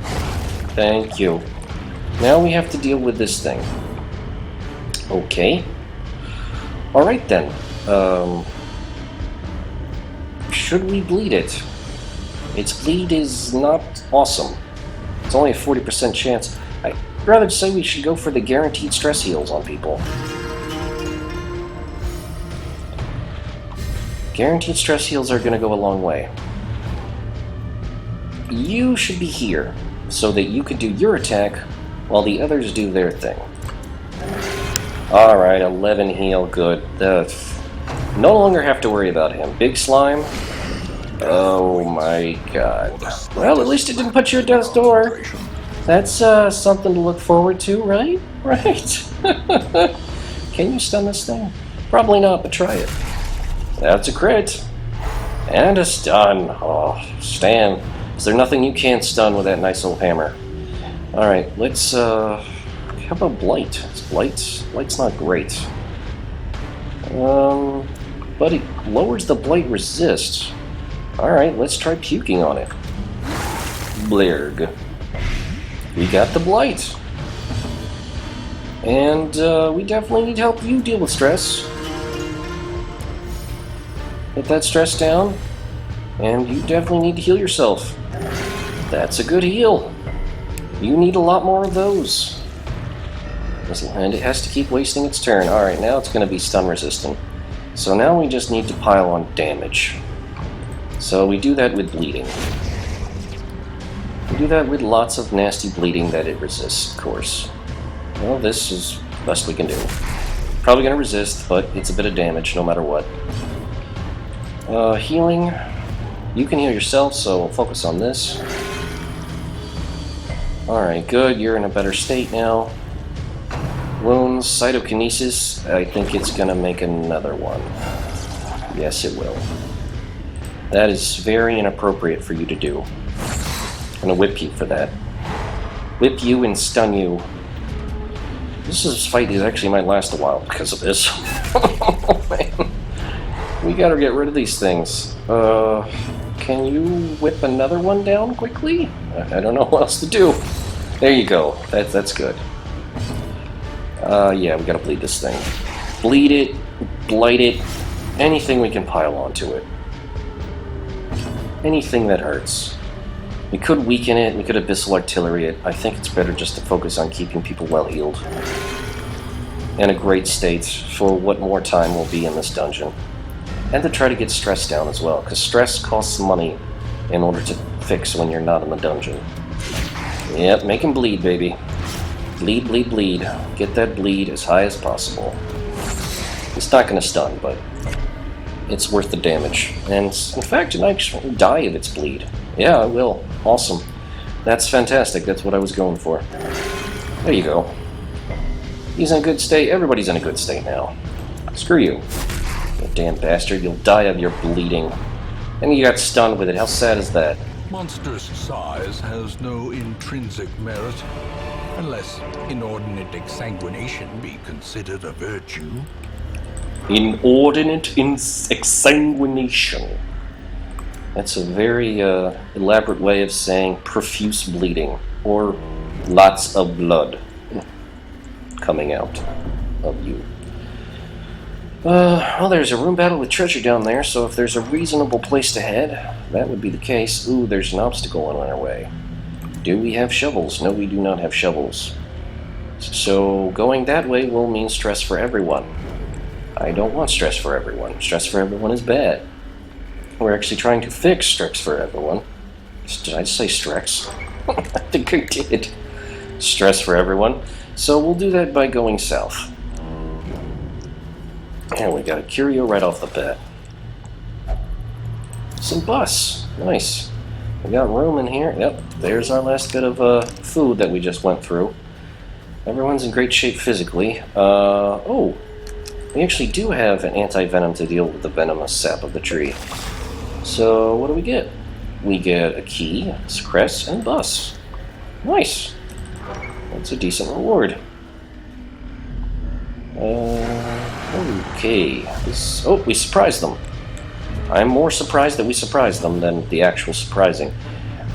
Thank you. Now we have to deal with this thing. Okay. Alright then. Should we bleed it? Its bleed is not awesome. It's only a 40% chance. I'd rather say we should go for the guaranteed stress heals on people. Guaranteed stress heals are going to go a long way. You should be here, so that you can do your attack while the others do their thing. Alright, 11 heal, good. No longer have to worry about him. Big slime? Oh my god. Well, at least it didn't put you at death's door. That's something to look forward to, right? Right. Can you stun this thing? Probably not, but try it. That's a crit. And a stun. Oh, Stan. Is there nothing you can't stun with that nice old hammer? Alright, let's, how about Blight? Blight's not great. But it lowers the Blight resist. Alright, let's try puking on it. Blurg. We got the Blight. And, we definitely need help you deal with stress. Get that stress down. And you definitely need to heal yourself. That's a good heal. You need a lot more of those. And it has to keep wasting its turn. Alright, now it's going to be stun resistant. So now we just need to pile on damage. So we do that with bleeding. We do that with lots of nasty bleeding that it resists, of course. Well, this is the best we can do. Probably going to resist, but it's a bit of damage no matter what. Healing. You can heal yourself, so we'll focus on this. Alright, good. You're in a better state now. Wounds, cytokinesis. I think it's going to make another one. Yes, it will. That is very inappropriate for you to do. I'm going to whip you for that. Whip you and stun you. This fight actually might last a while because of this. Oh, man. We gotta get rid of these things. Can you whip another one down quickly? I don't know what else to do. There you go. That's good. Yeah, we gotta bleed this thing. Bleed it, blight it, anything we can pile onto it. Anything that hurts. We could weaken it, we could abyssal artillery it. I think it's better just to focus on keeping people well healed. In a great state for what more time will be in this dungeon. And to try to get stress down as well, because stress costs money in order to fix when you're not in the dungeon. Yep, make him bleed, baby. Bleed, bleed, bleed. Get that bleed as high as possible. It's not going to stun, but it's worth the damage. And in fact, it might actually die of its bleed. Yeah, it will. Awesome. That's fantastic. That's what I was going for. There you go. He's in a good state. Everybody's in a good state now. Screw you. You damn bastard. You'll die of your bleeding. And you got stunned with it. How sad is that? Monstrous size has no intrinsic merit, unless inordinate exsanguination be considered a virtue. Inordinate exsanguination. That's a very elaborate way of saying profuse bleeding, or lots of blood coming out of you. Well, there's a room battle with treasure down there, so if there's a reasonable place to head, that would be the case. Ooh, there's an obstacle on our way. Do we have shovels? No, we do not have shovels. So going that way will mean stress for everyone. I don't want stress for everyone. Stress for everyone is bad. We're actually trying to fix stress for everyone. Did I say stress? I think I did. Stress for everyone. So we'll do that by going south. And we got a curio right off the bat. Some bus. Nice. We got room in here. Yep, there's our last bit of food that we just went through. Everyone's in great shape physically. Oh, we actually do have an anti-venom to deal with the venomous sap of the tree. So what do we get? We get a key, a crest, and a bus. Nice. That's a decent reward. Okay. Oh, we surprised them. I'm more surprised that we surprised them than the actual surprising.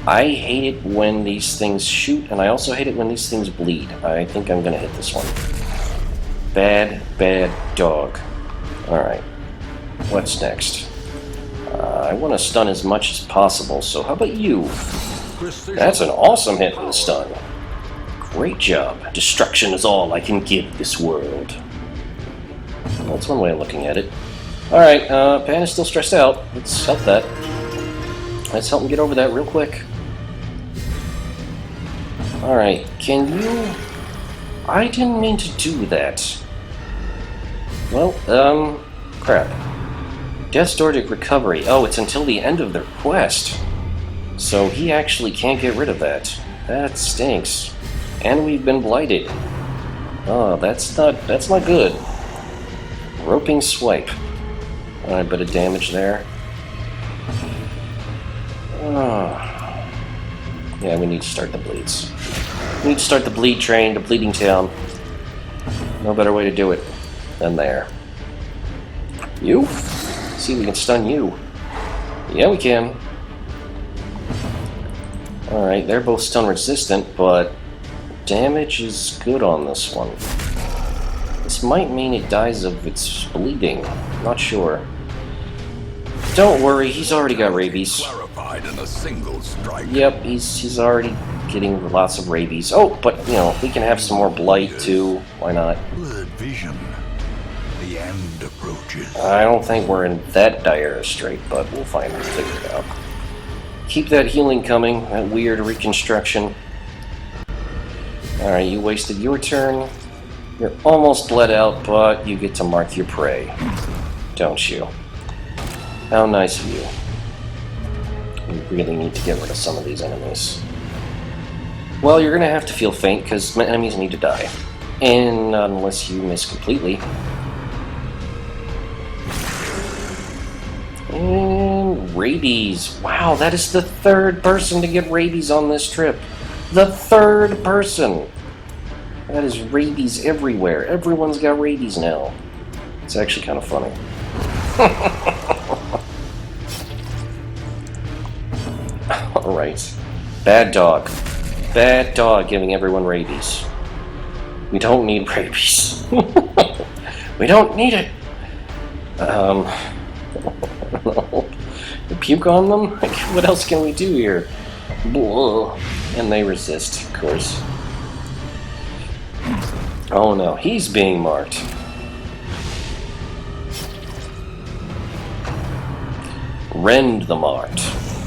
I hate it when these things shoot, and I also hate it when these things bleed. I think I'm going to hit this one. Bad, bad dog. Alright. What's next? I want to stun as much as possible, so how about you? That's an awesome hit with a stun. Great job. Destruction is all I can give this world. Well, that's one way of looking at it. Alright, Pan is still stressed out. Let's help that. Let's help him get over that real quick. Alright, can you... I didn't mean to do that. Well, crap. Death's Door to recovery. Oh, it's until the end of their quest. So he actually can't get rid of that. That stinks. And we've been blighted. Oh, that's not good. Roping swipe. Alright, bit of damage there. Yeah, we need to start the bleeds. We need to start the bleed train, the bleeding town. No better way to do it than there. You? See if we can stun you. Yeah, we can. Alright, they're both stun resistant, but damage is good on this one. This might mean it dies of its bleeding. Not sure. Don't worry, he's already got rabies. Clarified in a single strike. Yep, he's already getting lots of rabies. Oh, but you know, we can have some more blight too. Why not? Blurred vision. The end approaches. I don't think we're in that dire a strait, but we'll figure it out. Keep that healing coming, that weird reconstruction. Alright, you wasted your turn. You're almost bled out, but you get to mark your prey. Don't you? How nice of you. We really need to get rid of some of these enemies. Well, you're going to have to feel faint, because enemies need to die. And unless you miss completely. And rabies. Wow, that is the third person to get rabies on this trip. The third person. That is rabies everywhere. Everyone's got rabies now. It's actually kind of funny. Alright. Bad dog. Bad dog giving everyone rabies. We don't need rabies. We don't need it. I don't know. Puke on them? Like, what else can we do here? And they resist, of course. Oh no, he's being marked. Rend the marked.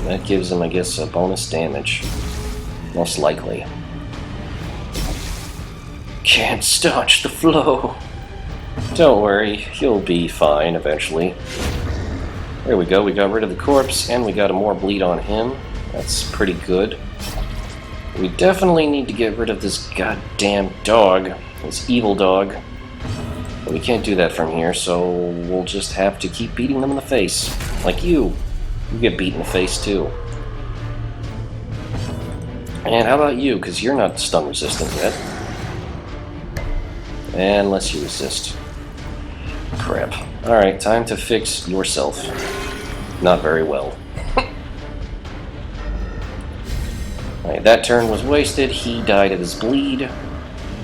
That gives him, I guess, a bonus damage. Most likely. Can't staunch the flow. Don't worry, he'll be fine eventually. There we go, we got rid of the corpse, and we got a more bleed on him. That's pretty good. We definitely need to get rid of this goddamn dog. This evil dog. But we can't do that from here, so we'll just have to keep beating them in the face. Like you. You get beat in the face, too. And how about you, because you're not stun resistant yet. Unless you resist. Crap. Alright, time to fix yourself. Not very well. Alright, that turn was wasted. He died of his bleed.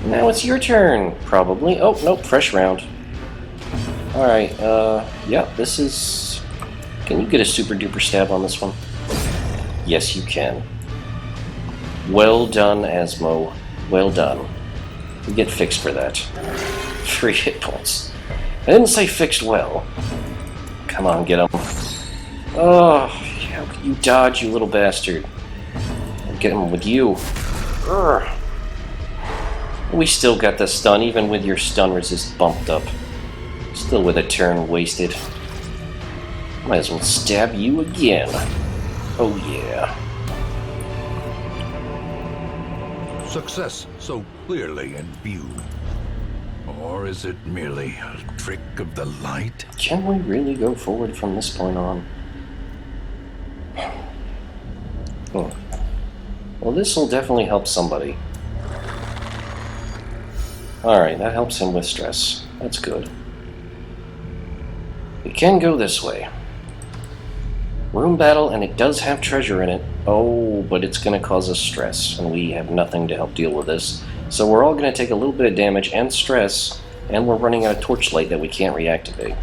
Now it's your turn, probably. Oh, nope, fresh round. Alright, yeah, this is... Can you get a super duper stab on this one? Yes, you can. Well done, Asmo. Well done. You get fixed for that. 3 hit points. I didn't say fixed well. Come on, get him. Oh, how can you dodge, you little bastard? I'll get him with you. Urgh. We still got the stun, even with your stun resist bumped up. Still with a turn wasted. Might as well stab you again. Oh yeah. Success so clearly in view. Or is it merely a trick of the light? Can we really go forward from this point on? Well, this will definitely help somebody. Alright, that helps him with stress. That's good. We can go this way. Room battle, and it does have treasure in it. Oh, but it's going to cause us stress, and we have nothing to help deal with this. So we're all going to take a little bit of damage and stress, and we're running out of torchlight that we can't reactivate.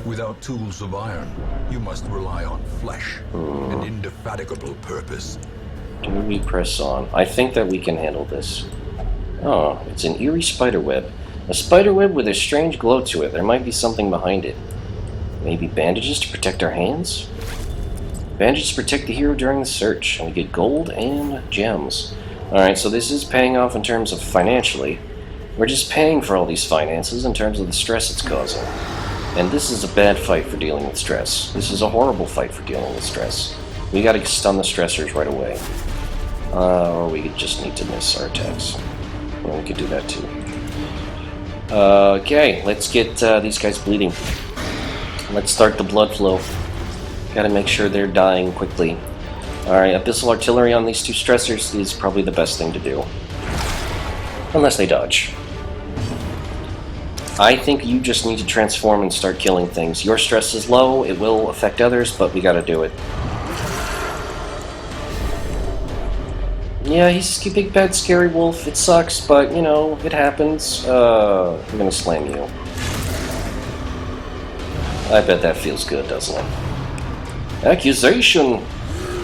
Without tools of iron, you must rely on flesh, an indefatigable purpose. Do we press on? I think that we can handle this. Oh, it's an eerie spiderweb. A spiderweb with a strange glow to it. There might be something behind it. Maybe bandages to protect our hands? Bandages to protect the hero during the search. And we get gold and gems. Alright, so this is paying off in terms of financially. We're just paying for all these finances in terms of the stress it's causing. And this is a bad fight for dealing with stress. This is a horrible fight for dealing with stress. We gotta stun the stressors right away. Or we just need to miss our attacks. Well, we could do that too. Okay, let's get these guys bleeding. Let's start the blood flow. Gotta make sure they're dying quickly. Alright, Abyssal Artillery on these 2 stressors is probably the best thing to do. Unless they dodge. I think you just need to transform and start killing things. Your stress is low, it will affect others, but we gotta do it. Yeah, he's a big bad scary wolf. It sucks, but, you know, it happens. I'm gonna slam you. I bet that feels good, doesn't it? Accusation!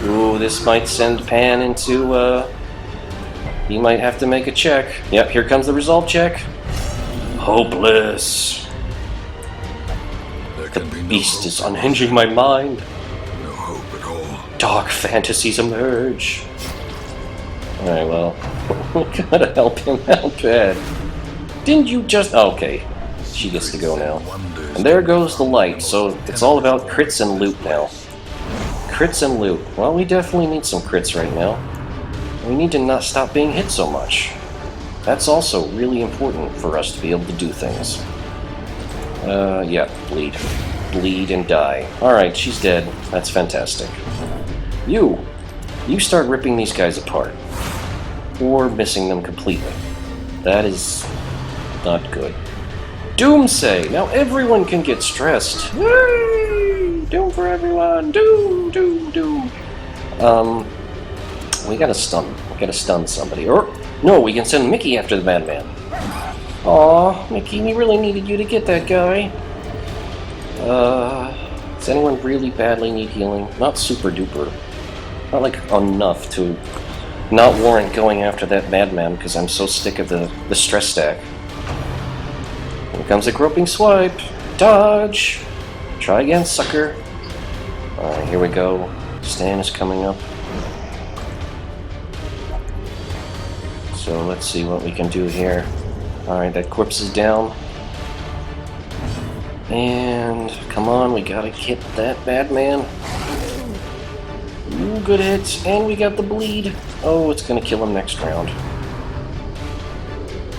Ooh, this might send Pan into, he might have to make a check. Yep, here comes the resolve check. Hopeless. The beast is unhinging my mind. No hope at all. Dark fantasies emerge. Alright, well, we gotta help him out bad. Didn't you just... Oh, okay, she gets to go now. And there goes the light, so it's all about crits and loot now. Crits and loot. Well, we definitely need some crits right now. We need to not stop being hit so much. That's also really important for us to be able to do things. Yeah, bleed. Bleed and die. Alright, she's dead. That's fantastic. You start ripping these guys apart. Or missing them completely. That is not good. Doomsay! Now everyone can get stressed. Yay! Doom for everyone! Doom, doom, doom. We gotta stun. We gotta stun somebody. Or, no, we can send Mickey after the madman. Aw, Mickey, we really needed you to get that guy. Does anyone really badly need healing? Not super duper. Not like enough to not warrant going after that madman because I'm so sick of the stress stack. Here comes a groping swipe. Dodge! Try again, sucker. Alright, here we go. Stan is coming up. So let's see what we can do here. Alright, that corpse is down. And come on, we gotta hit that madman. Ooh, good hits, and we got the bleed. Oh, it's gonna kill him next round.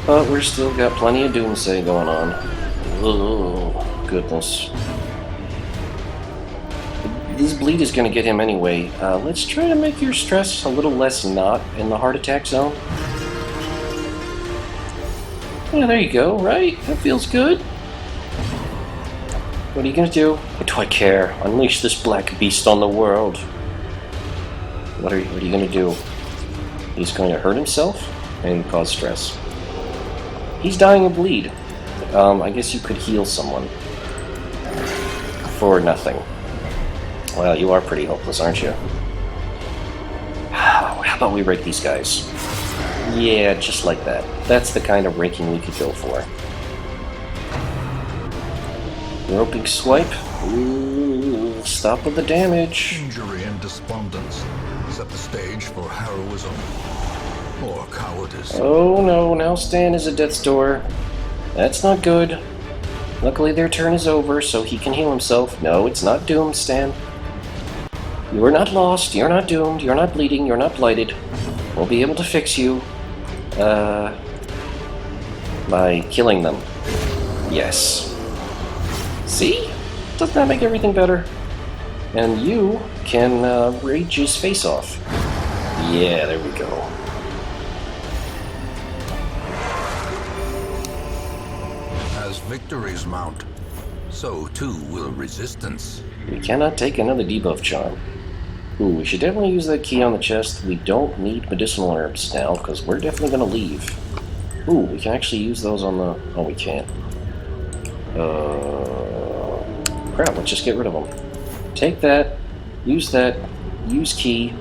But we're still got plenty of Doomsday going on. Oh, goodness. This bleed is gonna get him anyway. Let's try to make your stress a little less not in the heart attack zone. Yeah, there you go, right? That feels good. What are you gonna do? What do I care? Unleash this black beast on the world. What are you gonna do? He's going to hurt himself and cause stress. He's dying of bleed. I guess you could heal someone. For nothing. Well, you are pretty hopeless, aren't you? How about we rake these guys? Yeah, just like that. That's the kind of raking we could go for. Roping swipe. Ooh, stop with the damage. Injury and despondence set the stage for heroism or cowardice. Oh no, now Stan is at death's door. That's not good. Luckily their turn is over, so he can heal himself. No, it's not doomed, Stan. You are not lost, you're not doomed, you're not bleeding, you're not blighted. We'll be able to fix you. By killing them. Yes. See? Doesn't that make everything better? And you can rage his face off. Yeah, there we go. As victories mount, so too will resistance. We cannot take another debuff charm. Ooh, we should definitely use that key on the chest. We don't need medicinal herbs now, because we're definitely going to leave. Ooh, we can actually use those on the... Oh, we can't. Crap, let's just get rid of them. Take that, use key.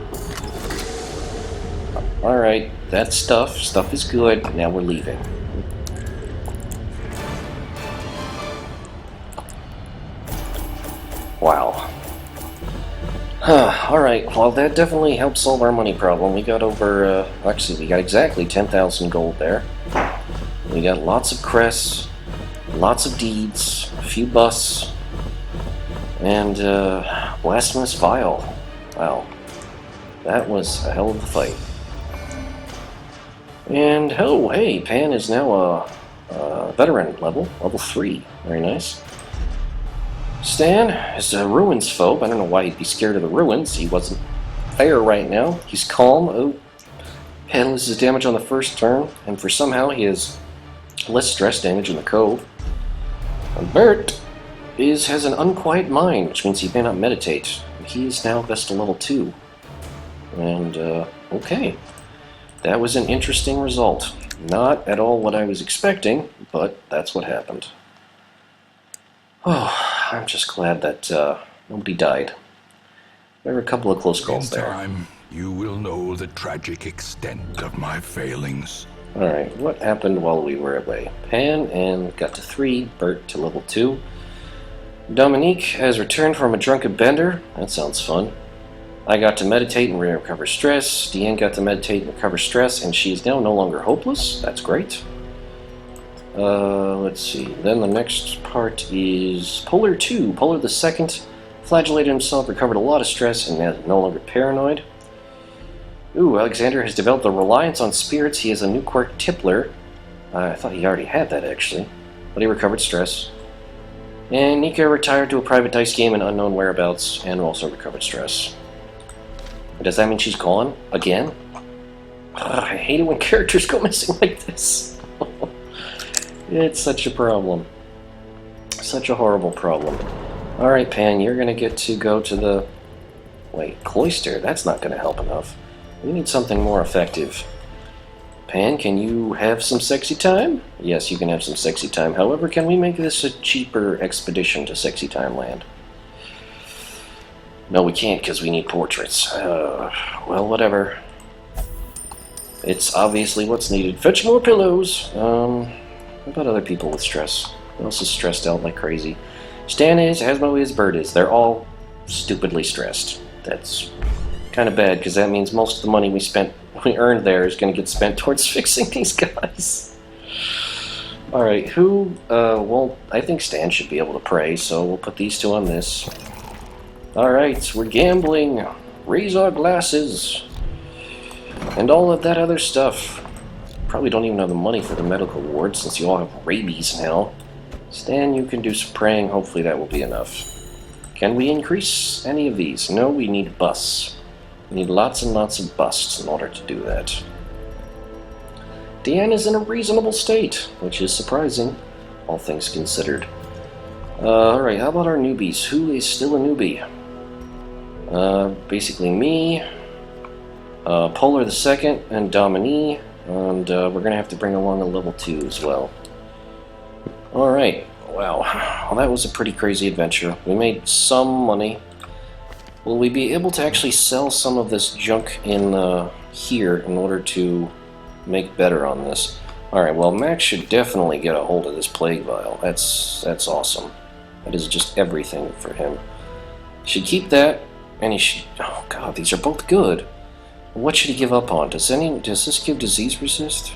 Alright, that's stuff. Stuff is good. Now we're leaving. Wow. Alright, well that definitely helps solve our money problem. We got over, actually we got exactly 10,000 gold there. We got lots of crests, lots of deeds, a few busts, and blasphemous vial. Wow. That was a hell of a fight. And oh, hey, Pan is now a veteran level 3. Very nice. Stan is a ruins phobe. I don't know why he'd be scared of the ruins. He wasn't there right now. He's calm. Oh, handles his damage on the first turn, and for somehow he has less stress damage in the cove. And Bert has an unquiet mind, which means he may not meditate. He is now Vesta level 2. And, okay. That was an interesting result. Not at all what I was expecting, but that's what happened. Oh, I'm just glad that nobody died. There were a couple of close calls there. In time, you will know the tragic extent of my failings. Alright, what happened while we were away? Pan and got to 3, Bert to level 2. Dominique has returned from a drunken bender. That sounds fun. I got to meditate and recover stress. Deanne got to meditate and recover stress, and she's now no longer hopeless. That's great. Let's see. Then the next part is Polar 2. Polar the second flagellated himself, recovered a lot of stress, and is no longer paranoid. Ooh, Alexander has developed a reliance on spirits. He has a new quirk, Tippler. I thought he already had that, actually. But he recovered stress. And Nika retired to a private dice game in unknown whereabouts, and also recovered stress. Does that mean she's gone? Again? I hate it when characters go missing like this. It's such a problem. Such a horrible problem. Alright, Pan, you're gonna get to go to the... Wait, cloister? That's not gonna help enough. We need something more effective. Pan, can you have some sexy time? Yes, you can have some sexy time. However, can we make this a cheaper expedition to Sexy Time Land? No, we can't, because we need portraits. Well, whatever. It's obviously what's needed. Fetch more pillows! What about other people with stress? Who else is stressed out like crazy? Stan is, Hasmo is, Bird is. They're all stupidly stressed. That's kind of bad, because that means most of the money we earned there is going to get spent towards fixing these guys. Alright, who... well, I think Stan should be able to pray, so we'll put these two on this. Alright, we're gambling. Raise our glasses. And all of that other stuff. Probably don't even have the money for the medical ward, since you all have rabies now. Stan, you can do some praying. Hopefully that will be enough. Can we increase any of these? No, we need busts. We need lots and lots of busts in order to do that. Deanne is in a reasonable state, which is surprising, all things considered. Alright, how about our newbies? Who is still a newbie? Basically me, Polar the Second, and Dominique, and we're going to have to bring along a level 2 as well. Alright, wow. Well, that was a pretty crazy adventure. We made some money. Will we be able to actually sell some of this junk in here in order to make better on this? Alright, well, Max should definitely get a hold of this plague vial. That's awesome. That is just everything for him. Should keep that, and he should... Oh god, these are both good. What should he give up on? Does this give disease resist?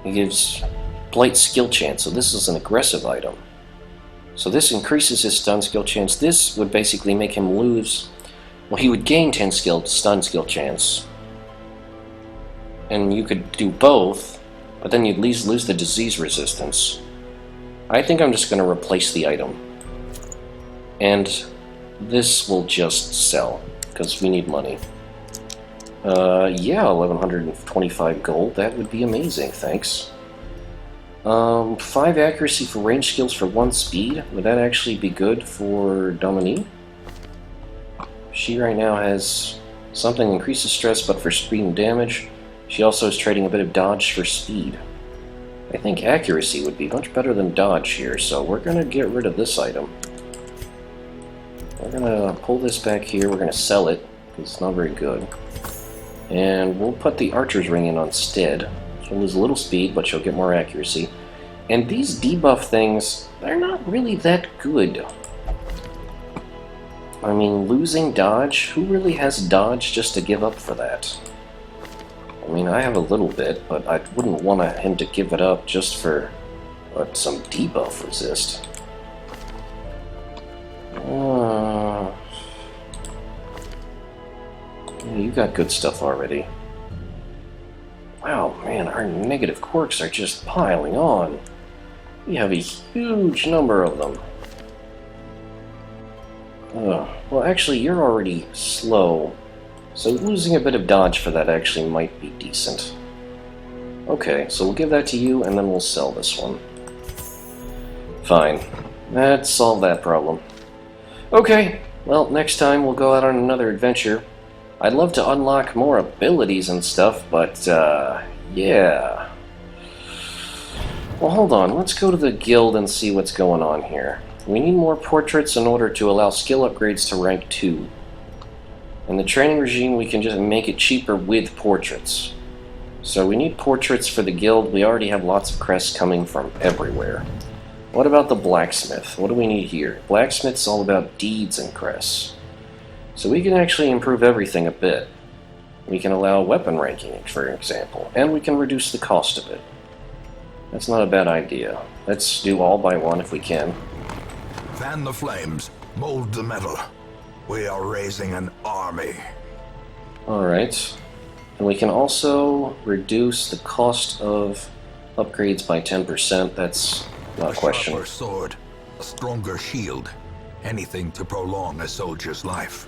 It gives blight skill chance, so this is an aggressive item. So this increases his stun skill chance. This would basically make him lose... Well, he would gain 10 stun skill chance. And you could do both, but then you'd lose the disease resistance. I think I'm just going to replace the item. And this will just sell, because we need money. Yeah, 1125 gold. That would be amazing, thanks. 5 accuracy for range skills for 1 speed. Would that actually be good for Dominique? She right now has something increases stress, but for speed and damage. She also is trading a bit of dodge for speed. I think accuracy would be much better than dodge here, so we're going to get rid of this item. We're going to pull this back here. We're going to sell it, because it's not very good. And we'll put the archer's ring in instead. She'll lose a little speed, but she'll get more accuracy. And these debuff things, they're not really that good. I mean, losing dodge? Who really has dodge just to give up for that? I mean, I have a little bit, but I wouldn't want him to give it up just for some debuff resist. You got good stuff already. Wow, man, our negative quirks are just piling on. We have a huge number of them. Well, actually, you're already slow, so losing a bit of dodge for that actually might be decent. Okay, so we'll give that to you, and then we'll sell this one. Fine. That solved that problem. Okay, well, next time we'll go out on another adventure. I'd love to unlock more abilities and stuff, but, yeah. Well, hold on. Let's go to the guild and see what's going on here. We need more portraits in order to allow skill upgrades to rank 2. In the training regime, we can just make it cheaper with portraits. So we need portraits for the guild. We already have lots of crests coming from everywhere. What about the blacksmith? What do we need here? Blacksmith's all about deeds and crests. So we can actually improve everything a bit. We can allow weapon ranking, for example, and we can reduce the cost of it. That's not a bad idea. Let's do all by one if we can. Fan the flames, mold the metal. We are raising an army. Alright. And we can also reduce the cost of upgrades by 10%. That's not a question. A sharper sword, a stronger shield. Anything to prolong a soldier's life.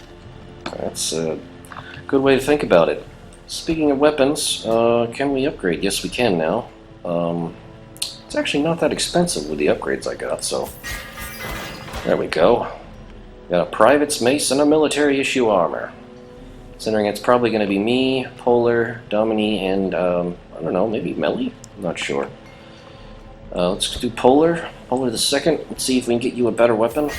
That's a good way to think about it. Speaking of weapons, can we upgrade? Yes, we can now. It's actually not that expensive with the upgrades I got, so There we go. Got a private's mace and a military issue armor. Considering it's probably going to be me, Polar, Domini, and, I don't know, maybe Melly? I'm not sure. Let's do Polar. Polar the second. Let's see if we can get you a better weapon.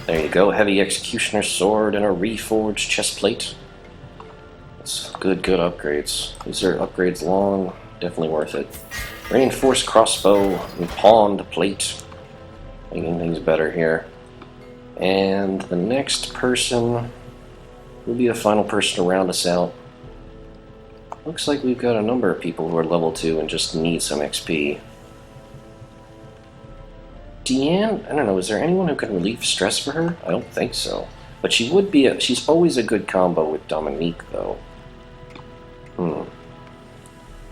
There you go. Heavy Executioner sword and a reforged chest plate. That's good upgrades. These are upgrades long. Definitely worth it. Reinforced crossbow and pawned plate. Making things better here. And the next person will be the final person to round us out. Looks like we've got a number of people who are level 2 and just need some XP. Deanne? I don't know, is there anyone who can relieve stress for her? I don't think so. But she would be she's always a good combo with Dominique, though.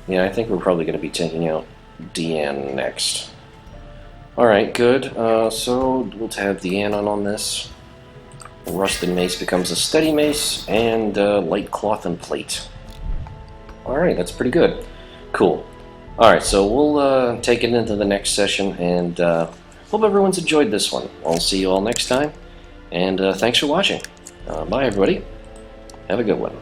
Yeah, I think we're probably going to be taking out Deanne next. Alright, good. So we'll have Deanne on this. Rusted mace becomes a steady mace, and light cloth and plate. Alright, that's pretty good. Cool. Alright, so we'll take it into the next session, and hope everyone's enjoyed this one. I'll see you all next time, and thanks for watching. Bye, everybody. Have a good one.